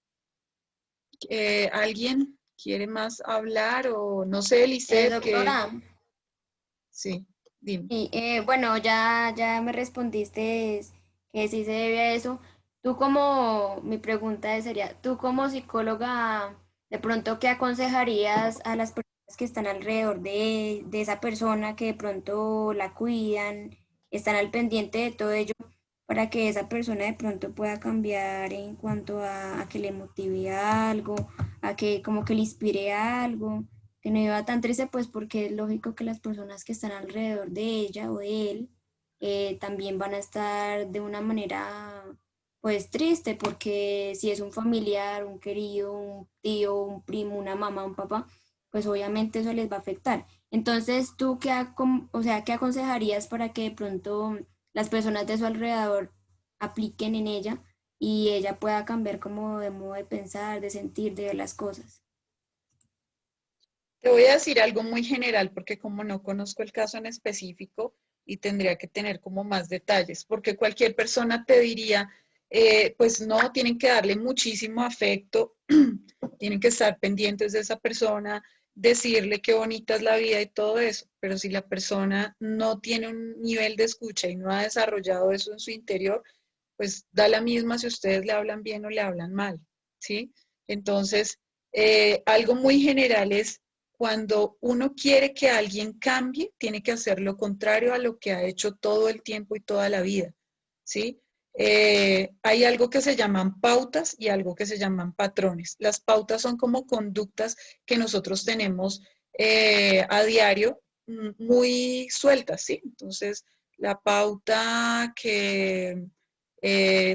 ¿Alguien quiere más hablar o no sé, Lisette, que Doctora, sí, dime. y, bueno, ya me respondiste que sí se debe a eso. Tú como, mi pregunta sería, tú como psicóloga, de pronto, ¿qué aconsejarías a las personas que están alrededor de esa persona que de pronto la cuidan, están al pendiente de todo ello, para que esa persona de pronto pueda cambiar en cuanto a que le motive a algo, a que como que le inspire a algo? Que no iba tan triste, pues porque es lógico que las personas que están alrededor de ella o de él también van a estar de una manera pues triste, porque si es un familiar, un querido, un tío, un primo, una mamá, un papá, pues obviamente eso les va a afectar. Entonces, ¿tú o sea, qué aconsejarías para que de pronto las personas de su alrededor apliquen en ella y ella pueda cambiar como de modo de pensar, de sentir, de ver las cosas? Te voy a decir algo muy general porque como no conozco el caso en específico y tendría que tener como más detalles, porque cualquier persona te diría, pues no, tienen que darle muchísimo afecto, tienen que estar pendientes de esa persona, decirle qué bonita es la vida y todo eso, pero si la persona no tiene un nivel de escucha y no ha desarrollado eso en su interior, pues da la misma si ustedes le hablan bien o le hablan mal, ¿sí? Entonces, algo muy general es cuando uno quiere que alguien cambie, tiene que hacer lo contrario a lo que ha hecho todo el tiempo y toda la vida, ¿sí? Hay algo que se llaman pautas y algo que se llaman patrones. Las pautas son como conductas que nosotros tenemos a diario muy sueltas, ¿sí? Entonces, la pauta que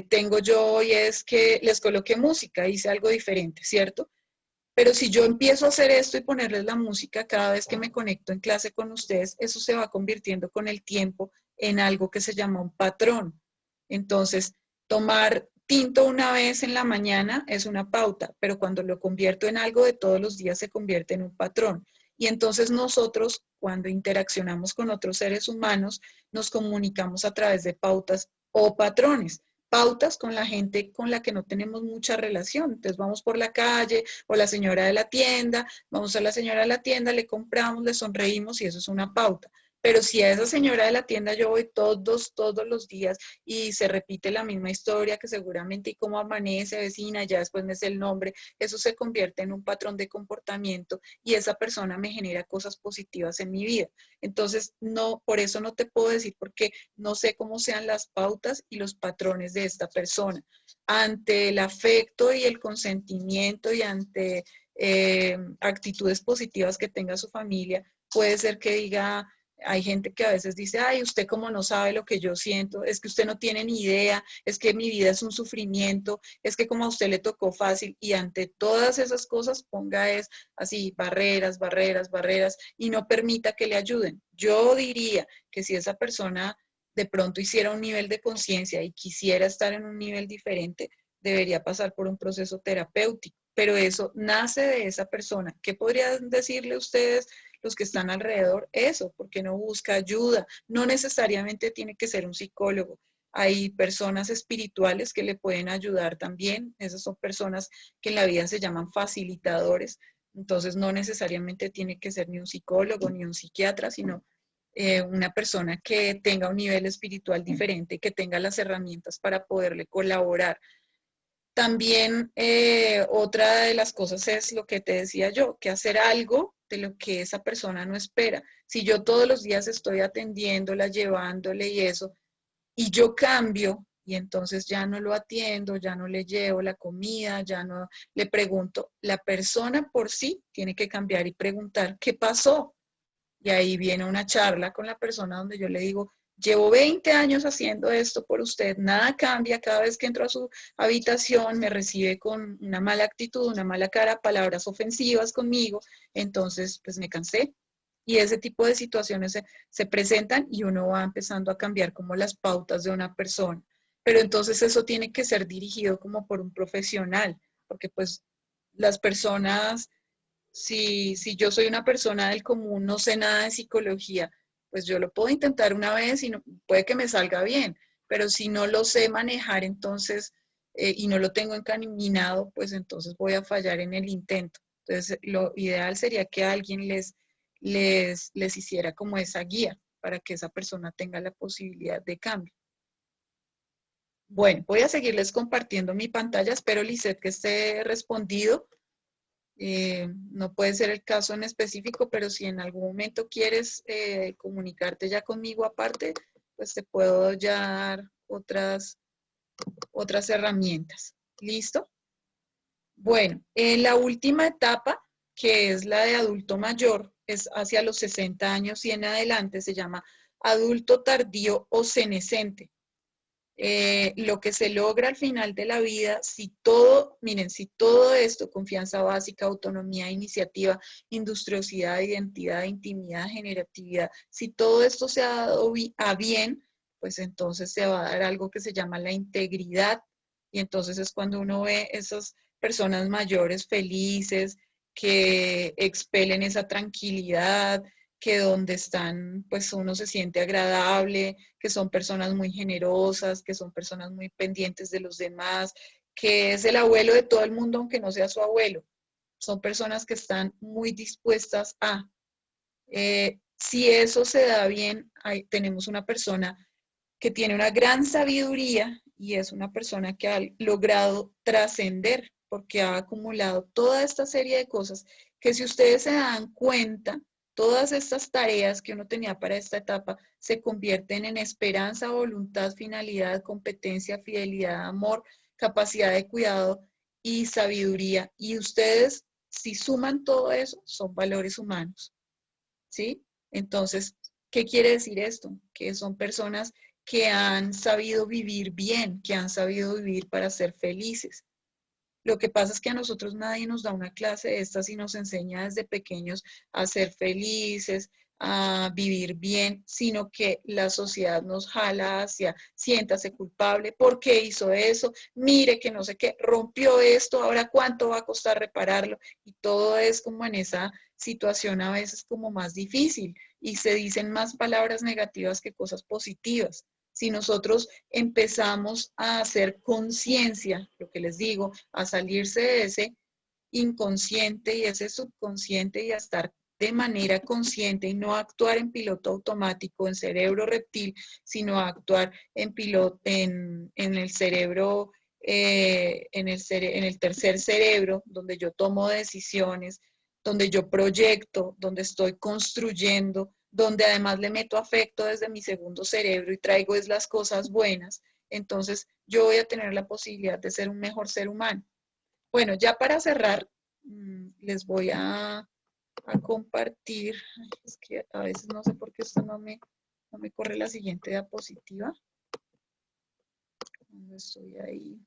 tengo yo hoy es que les coloqué música, hice algo diferente, ¿cierto? Pero si yo empiezo a hacer esto y ponerles la música cada vez que me conecto en clase con ustedes, eso se va convirtiendo con el tiempo en algo que se llama un patrón. Entonces, tomar tinto una vez en la mañana es una pauta, pero cuando lo convierto en algo de todos los días se convierte en un patrón. Y entonces nosotros, cuando interaccionamos con otros seres humanos, nos comunicamos a través de pautas o patrones. Pautas con la gente con la que no tenemos mucha relación. Entonces vamos por la calle o la señora de la tienda, vamos a la señora de la tienda, le compramos, le sonreímos y eso es una pauta. Pero si a esa señora de la tienda yo voy todos los días y se repite la misma historia que seguramente y cómo amanece vecina, ya después me sé el nombre, eso se convierte en un patrón de comportamiento y esa persona me genera cosas positivas en mi vida. Entonces, no, por eso no te puedo decir porque no sé cómo sean las pautas y los patrones de esta persona. Ante el afecto y el consentimiento y ante actitudes positivas que tenga su familia, puede ser que diga, hay gente que a veces dice, ay, usted como no sabe lo que yo siento, es que usted no tiene ni idea, es que mi vida es un sufrimiento, es que como a usted le tocó fácil y ante todas esas cosas ponga es así, barreras, barreras, barreras y no permita que le ayuden. Yo diría que si esa persona de pronto hiciera un nivel de conciencia y quisiera estar en un nivel diferente, debería pasar por un proceso terapéutico, pero eso nace de esa persona. ¿Qué podrían decirle ustedes los que están alrededor? Eso, porque no busca ayuda. No necesariamente tiene que ser un psicólogo. Hay personas espirituales que le pueden ayudar también. Esas son personas que en la vida se llaman facilitadores. Entonces no necesariamente tiene que ser ni un psicólogo ni un psiquiatra, sino una persona que tenga un nivel espiritual diferente, que tenga las herramientas para poderle colaborar. También otra de las cosas es lo que te decía yo, que hacer algo de lo que esa persona no espera. Si yo todos los días estoy atendiéndola, llevándole y eso, y yo cambio y entonces ya no lo atiendo, ya no le llevo la comida, ya no le pregunto, la persona por sí tiene que cambiar y preguntar, ¿qué pasó? Y ahí viene una charla con la persona donde yo le digo, llevo 20 años haciendo esto por usted, nada cambia, cada vez que entro a su habitación me recibe con una mala actitud, una mala cara, palabras ofensivas conmigo, entonces pues me cansé. Y ese tipo de situaciones se presentan y uno va empezando a cambiar como las pautas de una persona. Pero entonces eso tiene que ser dirigido como por un profesional, porque pues las personas, si yo soy una persona del común, no sé nada de psicología, pues yo lo puedo intentar una vez y puede que me salga bien, pero si no lo sé manejar entonces y no lo tengo encaminado, pues entonces voy a fallar en el intento. Entonces lo ideal sería que alguien les hiciera como esa guía para que esa persona tenga la posibilidad de cambio. Bueno, voy a seguirles compartiendo mi pantalla. Espero, Lisette, que esté respondido. No puede ser el caso en específico, pero si en algún momento quieres comunicarte ya conmigo aparte, pues te puedo ya dar otras herramientas. ¿Listo? Bueno, la última etapa, que es la de adulto mayor, es hacia los 60 años y en adelante, se llama adulto tardío o senescente. Lo que se logra al final de la vida, si todo esto, confianza básica, autonomía, iniciativa, industriosidad, identidad, intimidad, generatividad, si todo esto se ha dado a bien, pues entonces se va a dar algo que se llama la integridad, y entonces es cuando uno ve esas personas mayores felices, que expelen esa tranquilidad, que donde están, pues uno se siente agradable, que son personas muy generosas, que son personas muy pendientes de los demás, que es el abuelo de todo el mundo, aunque no sea su abuelo. Son personas que están muy dispuestas a. Si eso se da bien, tenemos una persona que tiene una gran sabiduría y es una persona que ha logrado trascender porque ha acumulado toda esta serie de cosas que, si ustedes se dan cuenta, todas estas tareas que uno tenía para esta etapa se convierten en esperanza, voluntad, finalidad, competencia, fidelidad, amor, capacidad de cuidado y sabiduría. Y ustedes, si suman todo eso, son valores humanos, ¿sí? Entonces, ¿qué quiere decir esto? Que son personas que han sabido vivir bien, que han sabido vivir para ser felices. Lo que pasa es que a nosotros nadie nos da una clase de estas y nos enseña desde pequeños a ser felices, a vivir bien, sino que la sociedad nos jala hacia, siéntase culpable, ¿por qué hizo eso? Mire que no sé qué, rompió esto, ahora cuánto va a costar repararlo, y todo es como en esa situación a veces como más difícil y se dicen más palabras negativas que cosas positivas. Si nosotros empezamos a hacer conciencia, lo que les digo, a salirse de ese inconsciente y ese subconsciente y a estar de manera consciente y no actuar en piloto automático, en cerebro reptil, sino a actuar en piloto, en el cerebro, en el tercer cerebro, donde yo tomo decisiones, donde yo proyecto, donde estoy construyendo, donde además le meto afecto desde mi segundo cerebro y traigo es las cosas buenas, entonces yo voy a tener la posibilidad de ser un mejor ser humano. Bueno, ya para cerrar, les voy a compartir, es que a veces no sé por qué esto no me corre la siguiente diapositiva. Cuando estoy ahí,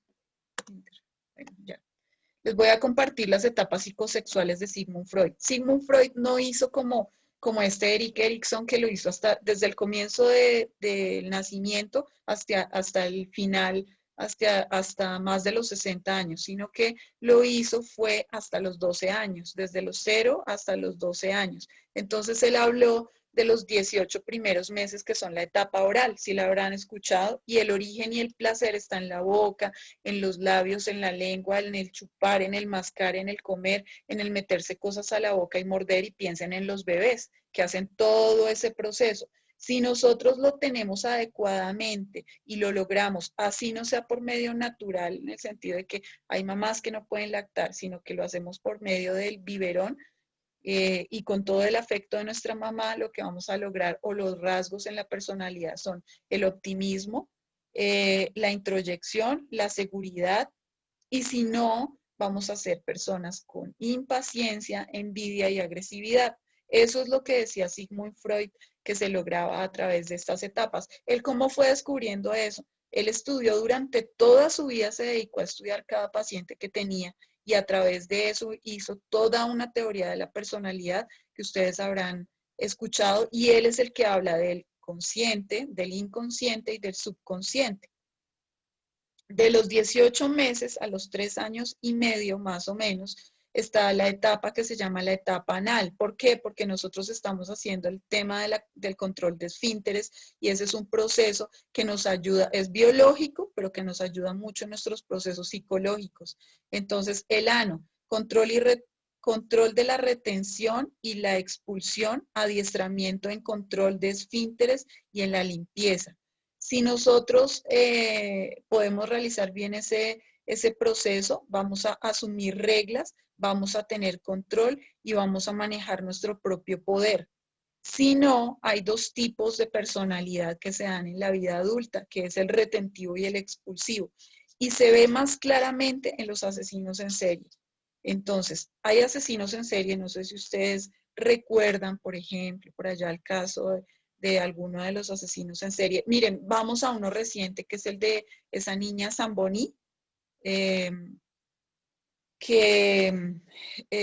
bueno, ya. Les voy a compartir las etapas psicosexuales de Sigmund Freud. Sigmund Freud no hizo como este Erik Erikson, que lo hizo desde el comienzo del nacimiento hasta el final, hasta más de los 60 años, sino que lo hizo fue hasta los 12 años, desde los 0 hasta los 12 años. Entonces él habló de los 18 primeros meses, que son la etapa oral, si la habrán escuchado, y el origen y el placer está en la boca, en los labios, en la lengua, en el chupar, en el mascar, en el comer, en el meterse cosas a la boca y morder, y piensen en los bebés que hacen todo ese proceso. Si nosotros lo tenemos adecuadamente y lo logramos, así no sea por medio natural, en el sentido de que hay mamás que no pueden lactar, sino que lo hacemos por medio del biberón, y con todo el afecto de nuestra mamá, lo que vamos a lograr, o los rasgos en la personalidad, son el optimismo, la introyección, la seguridad, y si no, vamos a ser personas con impaciencia, envidia y agresividad. Eso es lo que decía Sigmund Freud, que se lograba a través de estas etapas. Él, ¿cómo fue descubriendo eso? Él estudió durante toda su vida, se dedicó a estudiar cada paciente que tenía, y a través de eso hizo toda una teoría de la personalidad que ustedes habrán escuchado, y él es el que habla del consciente, del inconsciente y del subconsciente. De los 18 meses a los 3 años y medio más o menos, está la etapa que se llama la etapa anal. ¿Por qué? Porque nosotros estamos haciendo el tema del control de esfínteres y ese es un proceso que nos ayuda, es biológico, pero que nos ayuda mucho en nuestros procesos psicológicos. Entonces, el ano, control de la retención y la expulsión, adiestramiento en control de esfínteres y en la limpieza. Si nosotros podemos realizar bien ese proceso, vamos a asumir reglas, vamos a tener control y vamos a manejar nuestro propio poder. Si no, hay dos tipos de personalidad que se dan en la vida adulta, que es el retentivo y el expulsivo. Y se ve más claramente en los asesinos en serie. Entonces, hay asesinos en serie, no sé si ustedes recuerdan, por ejemplo, por allá el caso de alguno de los asesinos en serie. Miren, vamos a uno reciente, que es el de esa niña Zamboni, que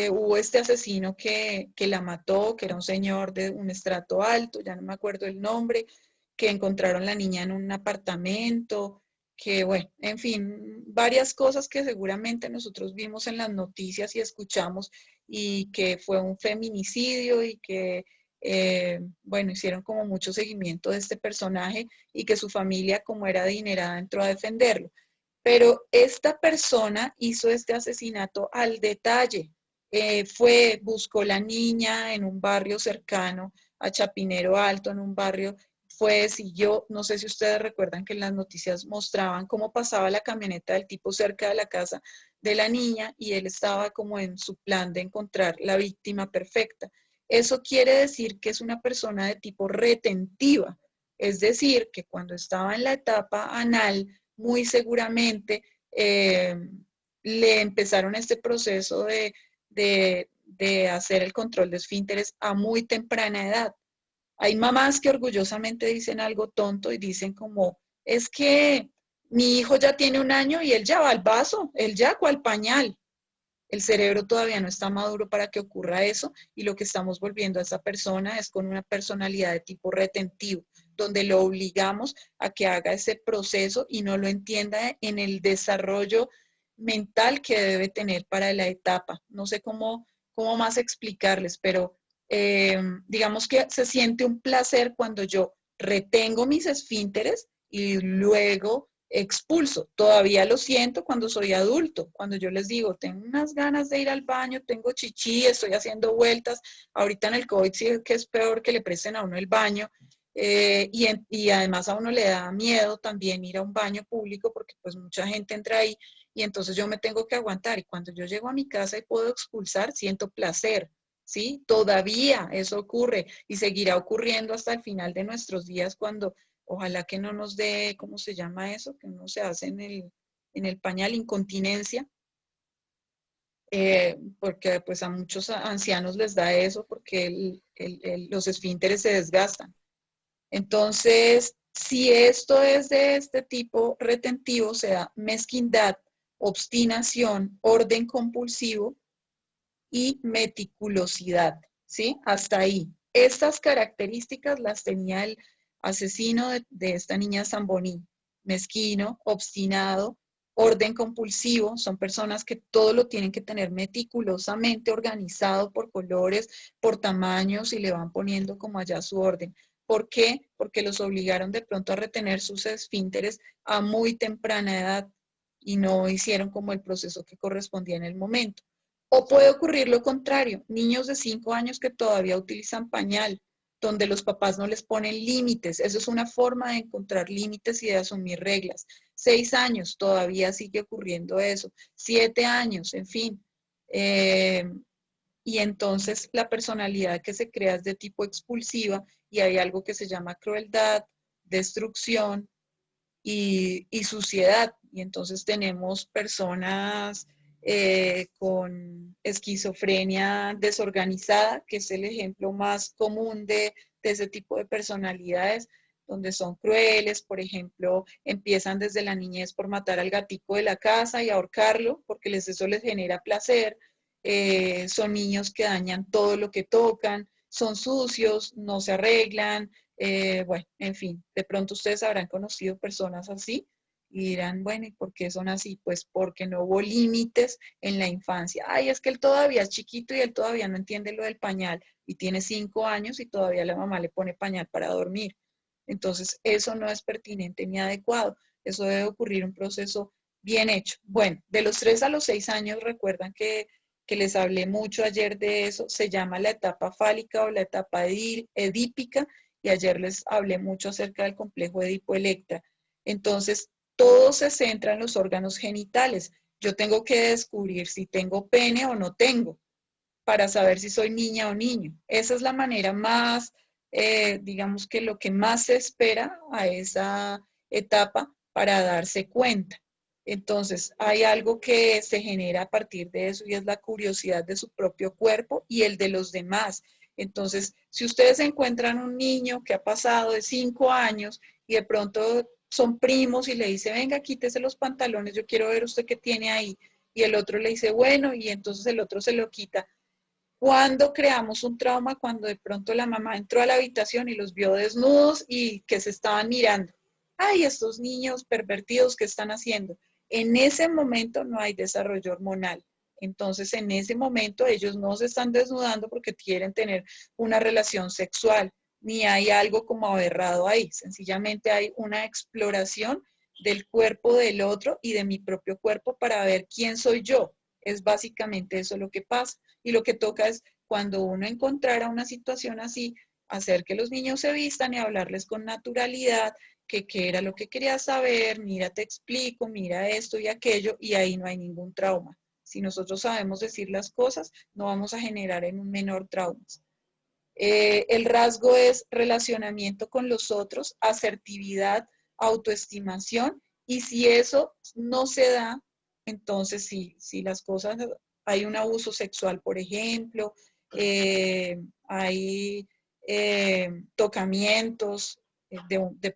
hubo este asesino que la mató, que era un señor de un estrato alto, ya no me acuerdo el nombre, que encontraron la niña en un apartamento, que bueno, en fin, varias cosas que seguramente nosotros vimos en las noticias y escuchamos y que fue un feminicidio y que, bueno, hicieron como mucho seguimiento de este personaje y que su familia, como era adinerada, entró a defenderlo. Pero esta persona hizo este asesinato al detalle. Buscó la niña en un barrio cercano a Chapinero Alto, en un barrio, siguió, no sé si ustedes recuerdan que en las noticias mostraban cómo pasaba la camioneta del tipo cerca de la casa de la niña y él estaba como en su plan de encontrar la víctima perfecta. Eso quiere decir que es una persona de tipo retentiva, es decir, que cuando estaba en la etapa anal, muy seguramente le empezaron este proceso de hacer el control de esfínteres a muy temprana edad. Hay mamás que orgullosamente dicen algo tonto y dicen como, es que mi hijo ya tiene 1 año y él ya va al vaso, él ya cual pañal. El cerebro todavía no está maduro para que ocurra eso y lo que estamos volviendo a esa persona es con una personalidad de tipo retentivo, donde lo obligamos a que haga ese proceso y no lo entienda en el desarrollo mental que debe tener para la etapa. No sé cómo más explicarles, pero digamos que se siente un placer cuando yo retengo mis esfínteres y luego expulso. Todavía lo siento cuando soy adulto, cuando yo les digo, tengo unas ganas de ir al baño, tengo chichi, estoy haciendo vueltas. Ahorita en el COVID sí que es peor que le presten a uno el baño. Y además a uno le da miedo también ir a un baño público porque pues mucha gente entra ahí y entonces yo me tengo que aguantar. Y cuando yo llego a mi casa y puedo expulsar, siento placer. ¿Sí? Todavía eso ocurre y seguirá ocurriendo hasta el final de nuestros días cuando ojalá que no nos dé, ¿cómo se llama eso? Que no se hace en el pañal, incontinencia, porque pues a muchos ancianos les da eso porque los esfínteres se desgastan. Entonces, si esto es de este tipo retentivo, o sea, mezquindad, obstinación, orden compulsivo y meticulosidad, ¿sí? Hasta ahí. Estas características las tenía el asesino de esta niña Zamboni. Mezquino, obstinado, orden compulsivo, son personas que todo lo tienen que tener meticulosamente organizado por colores, por tamaños y le van poniendo como allá su orden. ¿Por qué? Porque los obligaron de pronto a retener sus esfínteres a muy temprana edad y no hicieron como el proceso que correspondía en el momento. O puede ocurrir lo contrario, niños de 5 años que todavía utilizan pañal, donde los papás no les ponen límites. Eso es una forma de encontrar límites y de asumir reglas. 6 años, todavía sigue ocurriendo eso. 7 años, en fin. Y entonces la personalidad que se crea es de tipo expulsiva y hay algo que se llama crueldad, destrucción y suciedad. Y entonces tenemos personas con esquizofrenia desorganizada, que es el ejemplo más común de ese tipo de personalidades, donde son crueles, por ejemplo, empiezan desde la niñez por matar al gatico de la casa y ahorcarlo, porque eso les genera placer. Son niños que dañan todo lo que tocan, son sucios, no se arreglan, bueno, en fin, de pronto ustedes habrán conocido personas así Y dirán, bueno, ¿y por qué son así? Pues porque no hubo límites en la infancia. Ay, es que él todavía es chiquito y él todavía no entiende lo del pañal y tiene 5 años y todavía la mamá le pone pañal para dormir. Entonces, eso no es pertinente ni adecuado. Eso debe ocurrir un proceso bien hecho. Bueno, de los 3 a los 6 años, recuerdan que les hablé mucho ayer de eso, se llama la etapa fálica o la etapa edípica, y ayer les hablé mucho acerca del complejo Edipo-Electra. Entonces, todo se centra en los órganos genitales. Yo tengo que descubrir si tengo pene o no tengo, para saber si soy niña o niño. Esa es la manera más, digamos que lo que más se espera a esa etapa para darse cuenta. Entonces, hay algo que se genera a partir de eso y es la curiosidad de su propio cuerpo y el de los demás. Entonces, si ustedes encuentran un niño que ha pasado de 5 años y de pronto son primos y le dice, venga, quítese los pantalones, yo quiero ver usted qué tiene ahí. Y el otro le dice, bueno, y entonces el otro se lo quita. Cuando creamos un trauma, cuando de pronto la mamá entró a la habitación y los vio desnudos y que se estaban mirando. Ay, estos niños pervertidos, ¿qué están haciendo? En ese momento no hay desarrollo hormonal. Entonces, en ese momento ellos no se están desnudando porque quieren tener una relación sexual, ni hay algo como aberrado ahí. Sencillamente hay una exploración del cuerpo del otro y de mi propio cuerpo para ver quién soy yo. Es básicamente eso lo que pasa. Y lo que toca es, cuando uno encontrara una situación así, hacer que los niños se vistan y hablarles con naturalidad, que qué era lo que quería saber, mira, te explico, mira esto y aquello, y ahí no hay ningún trauma. Si nosotros sabemos decir las cosas, no vamos a generar en un menor traumas. El rasgo es relacionamiento con los otros, asertividad, autoestimación, y si eso no se da, entonces si las cosas, hay un abuso sexual, por ejemplo, hay tocamientos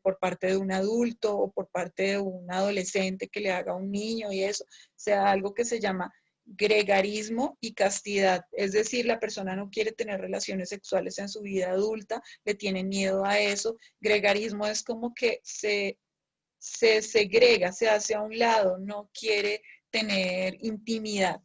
por parte de un adulto o por parte de un adolescente que le haga a un niño y eso, sea algo que se llama gregarismo y castidad, es decir, la persona no quiere tener relaciones sexuales en su vida adulta, le tiene miedo a eso. Gregarismo es como que se segrega, se hace a un lado, no quiere tener intimidad,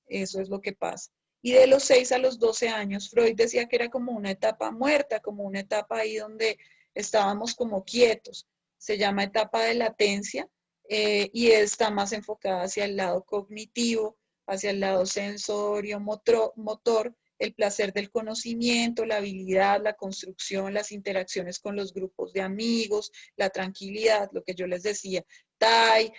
eso es lo que pasa. Y de los 6 a los 12 años, Freud decía que era como una etapa muerta, como una etapa ahí donde estábamos como quietos, se llama etapa de latencia, y está más enfocada hacia el lado cognitivo, hacia el lado sensorio, motor, el placer del conocimiento, la habilidad, la construcción, las interacciones con los grupos de amigos, la tranquilidad, lo que yo les decía, TAI,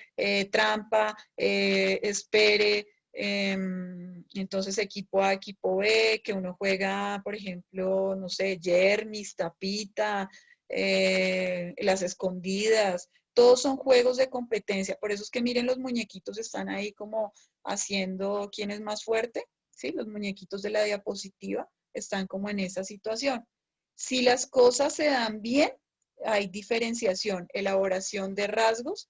trampa, espere, entonces equipo A, equipo B, que uno juega, por ejemplo, no sé, Yermis, Tapita, las escondidas, todos son juegos de competencia, por eso es que miren, los muñequitos están ahí como haciendo quién es más fuerte, ¿sí? Los muñequitos de la diapositiva están como en esa situación. Si las cosas se dan bien, hay diferenciación, elaboración de rasgos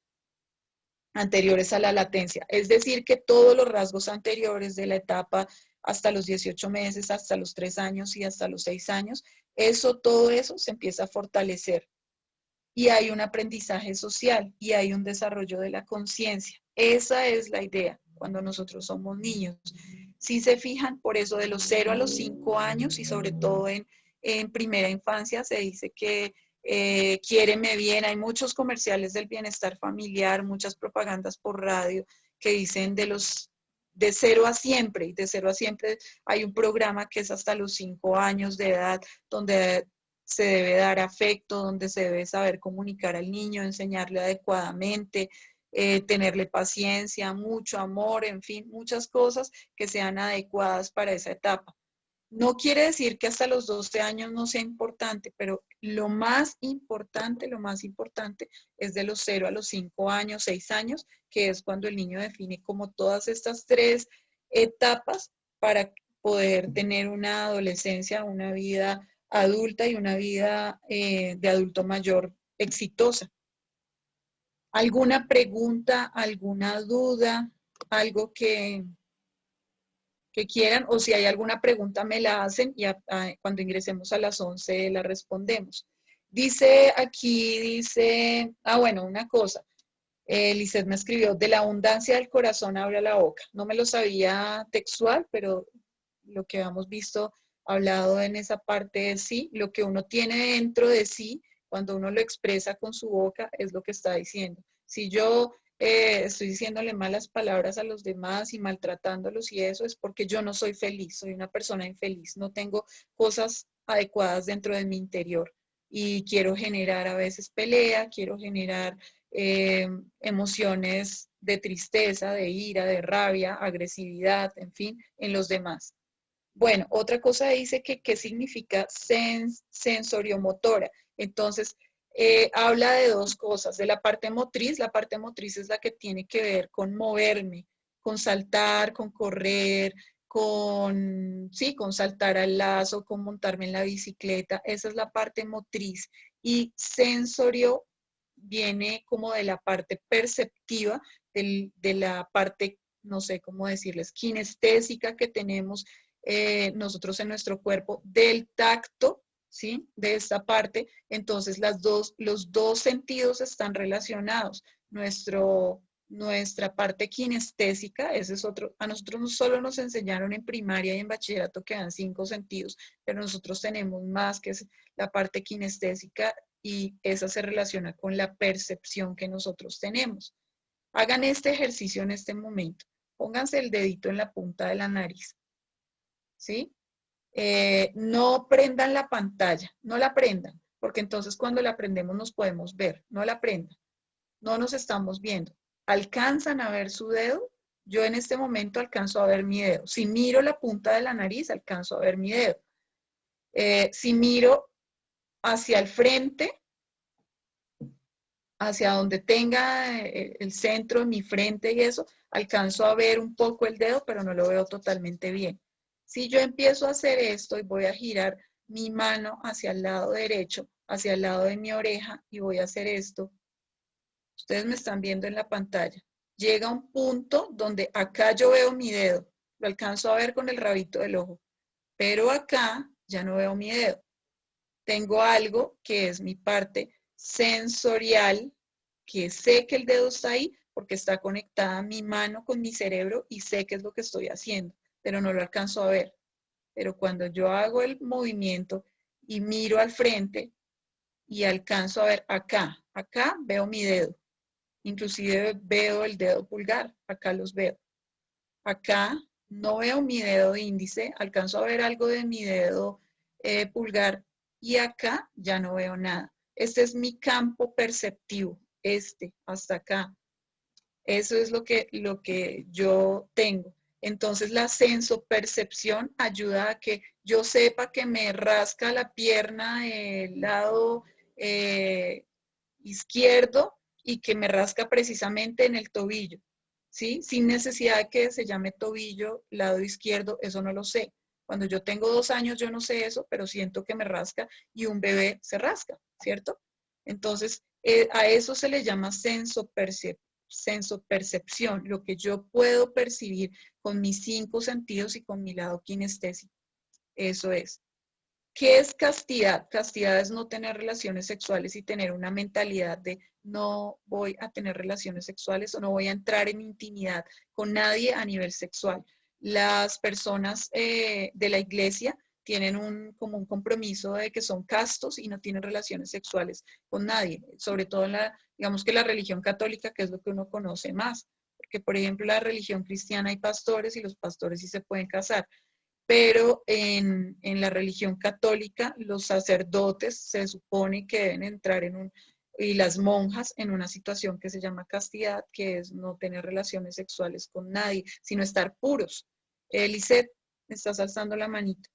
anteriores a la latencia. Es decir, que todos los rasgos anteriores de la etapa hasta los 18 meses, hasta los 3 años y hasta los 6 años, todo eso se empieza a fortalecer. Y hay un aprendizaje social y hay un desarrollo de la conciencia. Esa es la idea cuando nosotros somos niños. Si se fijan, por eso de los 0 a los 5 años y sobre todo en primera infancia se dice que quiéreme bien. Hay muchos comerciales del bienestar familiar, muchas propagandas por radio que dicen de 0 a siempre, y de 0 a siempre hay un programa que es hasta los 5 años de edad, donde se debe dar afecto, donde se debe saber comunicar al niño, enseñarle adecuadamente, tenerle paciencia, mucho amor, en fin, muchas cosas que sean adecuadas para esa etapa. No quiere decir que hasta los 12 años no sea importante, pero lo más importante es de los 0 a los 5 años, 6 años, que es cuando el niño define como todas estas 3 etapas para poder tener una adolescencia, una vida adulta y una vida de adulto mayor exitosa. ¿Alguna pregunta, alguna duda, algo que quieran? O si hay alguna pregunta me la hacen y cuando ingresemos a las 11 la respondemos. Dice aquí, bueno, una cosa. Lisette me escribió, de la abundancia del corazón habla la boca. No me lo sabía textual, pero lo que hemos visto hablado en esa parte es sí, lo que uno tiene dentro de sí, cuando uno lo expresa con su boca, es lo que está diciendo. Si yo estoy diciéndole malas palabras a los demás y maltratándolos y eso, es porque yo no soy feliz, soy una persona infeliz, no tengo cosas adecuadas dentro de mi interior y quiero generar a veces pelea, quiero generar emociones de tristeza, de ira, de rabia, agresividad, en fin, en los demás. Bueno, otra cosa dice que qué significa sensoriomotora. Entonces, habla de dos cosas. De la parte motriz es la que tiene que ver con moverme, con saltar, con correr, sí, con saltar al lazo, con montarme en la bicicleta. Esa es la parte motriz. Y sensorio viene como de la parte perceptiva, de la parte, no sé cómo decirles, kinestésica que tenemos nosotros en nuestro cuerpo, del tacto, ¿sí? De esta parte. Entonces, los dos sentidos están relacionados. Nuestra parte kinestésica, ese es otro, a nosotros solo nos enseñaron en primaria y en bachillerato que dan 5 sentidos, pero nosotros tenemos más, que es la parte kinestésica, y esa se relaciona con la percepción que nosotros tenemos. Hagan este ejercicio en este momento. Pónganse el dedito en la punta de la nariz, ¿sí? No prendan la pantalla, no la prendan, porque entonces cuando la prendemos nos podemos ver. No la prendan, no nos estamos viendo. ¿Alcanzan a ver su dedo? Yo en este momento alcanzo a ver mi dedo. Si miro la punta de la nariz, alcanzo a ver mi dedo. Si miro hacia el frente, hacia donde tenga el centro, mi frente y eso, alcanzo a ver un poco el dedo, pero no lo veo totalmente bien. Si yo empiezo a hacer esto y voy a girar mi mano hacia el lado derecho, hacia el lado de mi oreja, y voy a hacer esto, ustedes me están viendo en la pantalla. Llega un punto donde acá yo veo mi dedo, lo alcanzo a ver con el rabito del ojo, pero acá ya no veo mi dedo. Tengo algo que es mi parte sensorial, que sé que el dedo está ahí porque está conectada mi mano con mi cerebro y sé qué es lo que estoy haciendo, pero no lo alcanzo a ver. Pero cuando yo hago el movimiento y miro al frente y alcanzo a ver acá veo mi dedo. Inclusive veo el dedo pulgar, acá los veo. Acá no veo mi dedo índice, alcanzo a ver algo de mi dedo pulgar y acá ya no veo nada. Este es mi campo perceptivo, hasta acá. Eso es lo que yo tengo. Entonces la sensopercepción ayuda a que yo sepa que me rasca la pierna del lado izquierdo y que me rasca precisamente en el tobillo, ¿sí? Sin necesidad de que se llame tobillo, lado izquierdo, eso no lo sé. Cuando yo tengo 2 años yo no sé eso, pero siento que me rasca y un bebé se rasca, ¿cierto? Entonces, a eso se le llama sensopercepción, lo que yo puedo percibir con mis 5 sentidos y con mi lado kinestésico. Eso es. ¿Qué es castidad? Castidad es no tener relaciones sexuales y tener una mentalidad de no voy a tener relaciones sexuales o no voy a entrar en intimidad con nadie a nivel sexual. Las personas de la iglesia tienen como un compromiso de que son castos y no tienen relaciones sexuales con nadie, sobre todo digamos que la religión católica, que es lo que uno conoce más, porque por ejemplo la religión cristiana hay pastores y los pastores sí se pueden casar, pero en la religión católica los sacerdotes se supone que deben entrar y las monjas en una situación que se llama castidad, que es no tener relaciones sexuales con nadie, sino estar puros. Lisette, me estás alzando la manita.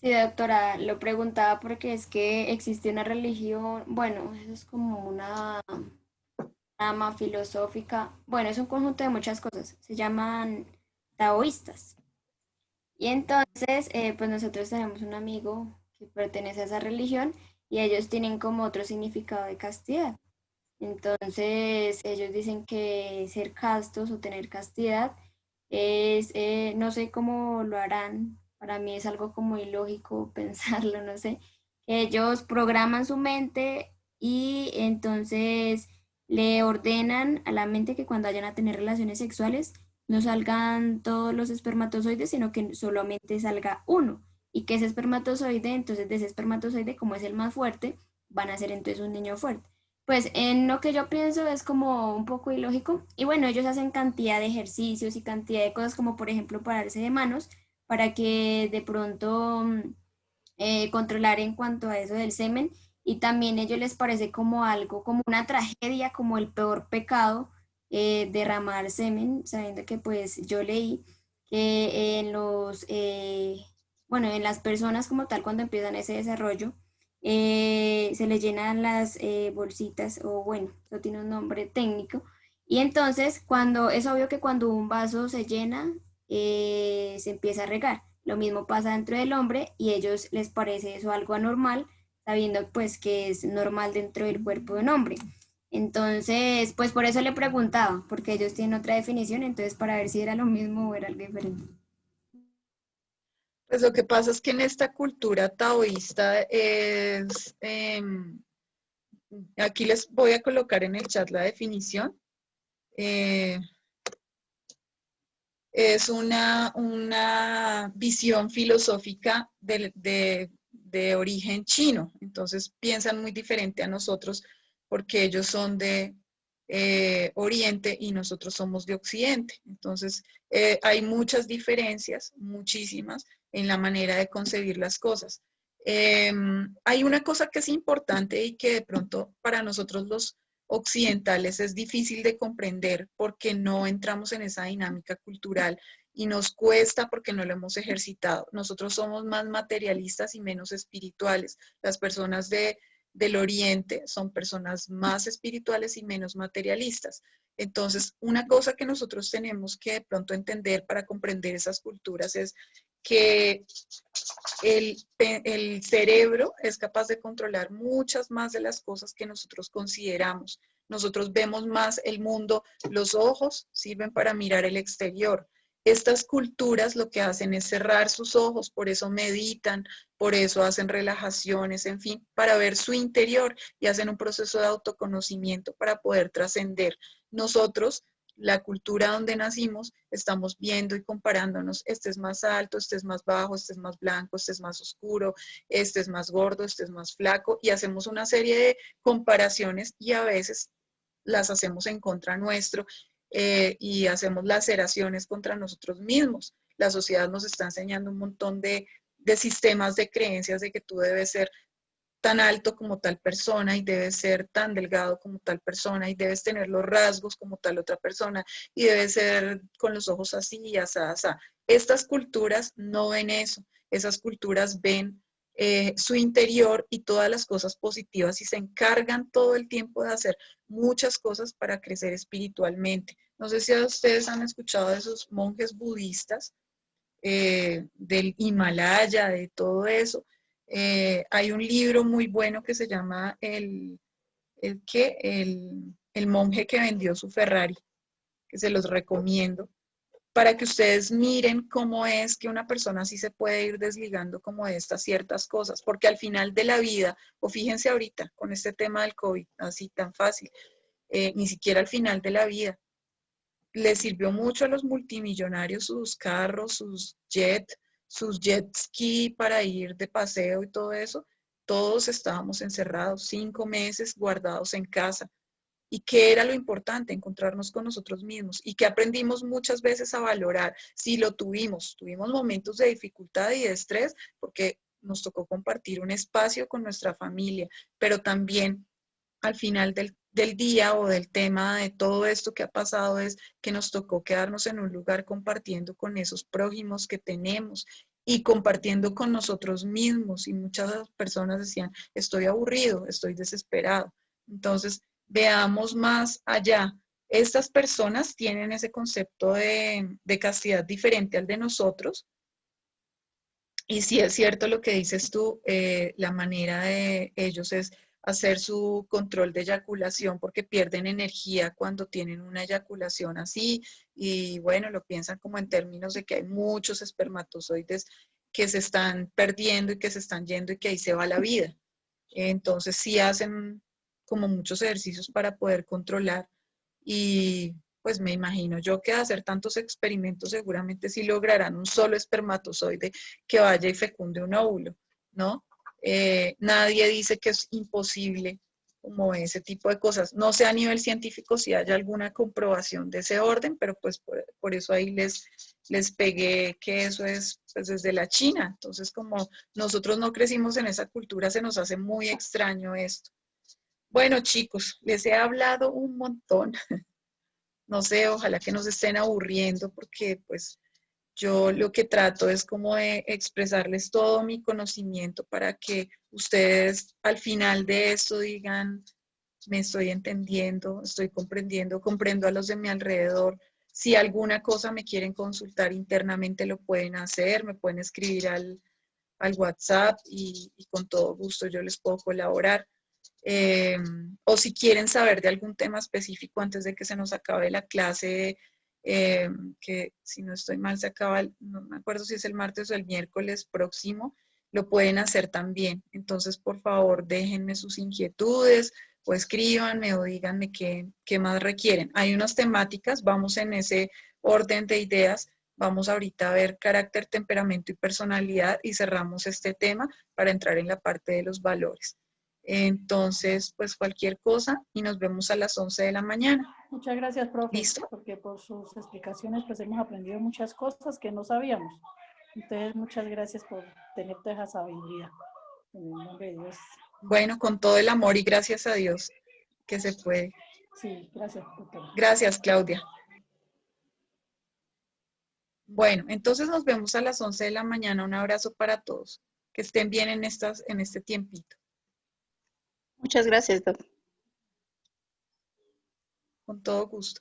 Sí, doctora, lo preguntaba porque es que existe una religión, bueno, eso es como una rama filosófica, bueno, es un conjunto de muchas cosas, se llaman taoístas. Y entonces, pues nosotros tenemos un amigo que pertenece a esa religión y ellos tienen como otro significado de castidad. Entonces, ellos dicen que ser castos o tener castidad es, no sé cómo lo harán, para mí es algo como ilógico pensarlo, no sé. Ellos programan su mente y entonces le ordenan a la mente que cuando vayan a tener relaciones sexuales no salgan todos los espermatozoides, sino que solamente salga uno. Y que ese espermatozoide, entonces de ese espermatozoide, como es el más fuerte, van a ser entonces un niño fuerte. Pues en lo que yo pienso es como un poco ilógico. Y bueno, ellos hacen cantidad de ejercicios y cantidad de cosas como por ejemplo pararse de manos para que de pronto controlar en cuanto a eso del semen. Y también a ellos les parece como algo, como una tragedia, como el peor pecado, derramar semen, sabiendo que pues yo leí que en bueno, en las personas como tal cuando empiezan ese desarrollo, se les llenan las bolsitas, o bueno, eso tiene un nombre técnico, y entonces cuando, es obvio que cuando un vaso se llena, se empieza a regar. Lo mismo pasa dentro del hombre y a ellos les parece eso algo anormal, sabiendo pues que es normal dentro del cuerpo de un hombre. Entonces, pues por eso le preguntaba, porque ellos tienen otra definición, entonces para ver si era lo mismo o era algo diferente. Pues lo que pasa es que en esta cultura taoísta es, aquí les voy a colocar en el chat la definición. Eh, es una visión filosófica de origen chino. Entonces piensan muy diferente a nosotros porque ellos son de Oriente y nosotros somos de Occidente. Entonces hay muchas diferencias, muchísimas, en la manera de concebir las cosas. Hay una cosa que es importante y que de pronto para nosotros los occidentales es difícil de comprender porque no entramos en esa dinámica cultural y nos cuesta porque no lo hemos ejercitado. Nosotros somos más materialistas y menos espirituales. Las personas del Oriente son personas más espirituales y menos materialistas. Entonces, una cosa que nosotros tenemos que de pronto entender para comprender esas culturas es que el cerebro es capaz de controlar muchas más de las cosas que nosotros consideramos. Nosotros vemos más el mundo, los ojos sirven para mirar el exterior. Estas culturas lo que hacen es cerrar sus ojos, por eso meditan, por eso hacen relajaciones, en fin, para ver su interior y hacen un proceso de autoconocimiento para poder trascender. Nosotros, la cultura donde nacimos, estamos viendo y comparándonos, este es más alto, este es más bajo, este es más blanco, este es más oscuro, este es más gordo, este es más flaco, y hacemos una serie de comparaciones y a veces las hacemos en contra nuestro y hacemos laceraciones contra nosotros mismos. La sociedad nos está enseñando un montón de sistemas de creencias de que tú debes ser tan alto como tal persona y debes ser tan delgado como tal persona y debes tener los rasgos como tal otra persona y debes ser con los ojos así y asá, asá. Estas culturas no ven eso. Esas culturas ven su interior y todas las cosas positivas y se encargan todo el tiempo de hacer muchas cosas para crecer espiritualmente. No sé si ustedes han escuchado de esos monjes budistas del Himalaya, de todo eso. Hay un libro muy bueno que se llama el monje que vendió su Ferrari, que se los recomiendo, para que ustedes miren cómo es que una persona así se puede ir desligando como de estas ciertas cosas, porque al final de la vida, o fíjense ahorita con este tema del COVID, así tan fácil, ni siquiera al final de la vida, les sirvió mucho a los multimillonarios sus carros, sus jet ski para ir de paseo y todo eso. Todos estábamos encerrados 5 meses guardados en casa. ¿Y qué era lo importante? Encontrarnos con nosotros mismos y que aprendimos muchas veces a valorar. Si lo tuvimos momentos de dificultad y de estrés porque nos tocó compartir un espacio con nuestra familia, pero también al final del día o del tema de todo esto que ha pasado es que nos tocó quedarnos en un lugar compartiendo con esos prójimos que tenemos y compartiendo con nosotros mismos. Y muchas personas decían, estoy aburrido, estoy desesperado. Entonces, veamos más allá. Estas personas tienen ese concepto de castidad diferente al de nosotros. Y sí es cierto lo que dices tú, la manera de ellos es hacer su control de eyaculación porque pierden energía cuando tienen una eyaculación así y bueno, lo piensan como en términos de que hay muchos espermatozoides que se están perdiendo y que se están yendo y que ahí se va la vida. Entonces sí hacen como muchos ejercicios para poder controlar. Y pues me imagino yo que hacer tantos experimentos seguramente sí lograrán un solo espermatozoide que vaya y fecunde un óvulo, ¿no? Nadie dice que es imposible como ese tipo de cosas. No sé a nivel científico si haya alguna comprobación de ese orden, pero pues por eso ahí les pegué que eso es pues desde la China. Entonces como nosotros no crecimos en esa cultura, se nos hace muy extraño esto. Bueno, chicos, les he hablado un montón. No sé, ojalá que no se estén aburriendo porque pues yo lo que trato es como de expresarles todo mi conocimiento para que ustedes al final de esto digan, me estoy entendiendo, estoy comprendiendo, comprendo a los de mi alrededor. Si alguna cosa me quieren consultar internamente lo pueden hacer, me pueden escribir al WhatsApp y con todo gusto yo les puedo colaborar. O si quieren saber de algún tema específico antes de que se nos acabe la clase, que si no estoy mal se acaba, no me acuerdo si es el martes o el miércoles próximo, lo pueden hacer también. Entonces, por favor, déjenme sus inquietudes o escríbanme o díganme qué más requieren. Hay unas temáticas, vamos en ese orden de ideas. Vamos ahorita a ver carácter, temperamento y personalidad y cerramos este tema para entrar en la parte de los valores. Entonces, pues cualquier cosa y nos vemos a las 11 de la mañana. Muchas gracias, profe, ¿Listo? porque por sus explicaciones pues hemos aprendido muchas cosas que no sabíamos. Entonces, muchas gracias por tener toda esa sabiduría. En el nombre de Dios. Bueno, con todo el amor y gracias a Dios que se puede. Sí, gracias, doctora. Gracias, Claudia. Bueno, entonces nos vemos a las 11 de la mañana. Un abrazo para todos. Que estén bien en este tiempito. Muchas gracias, doctor. Con todo gusto.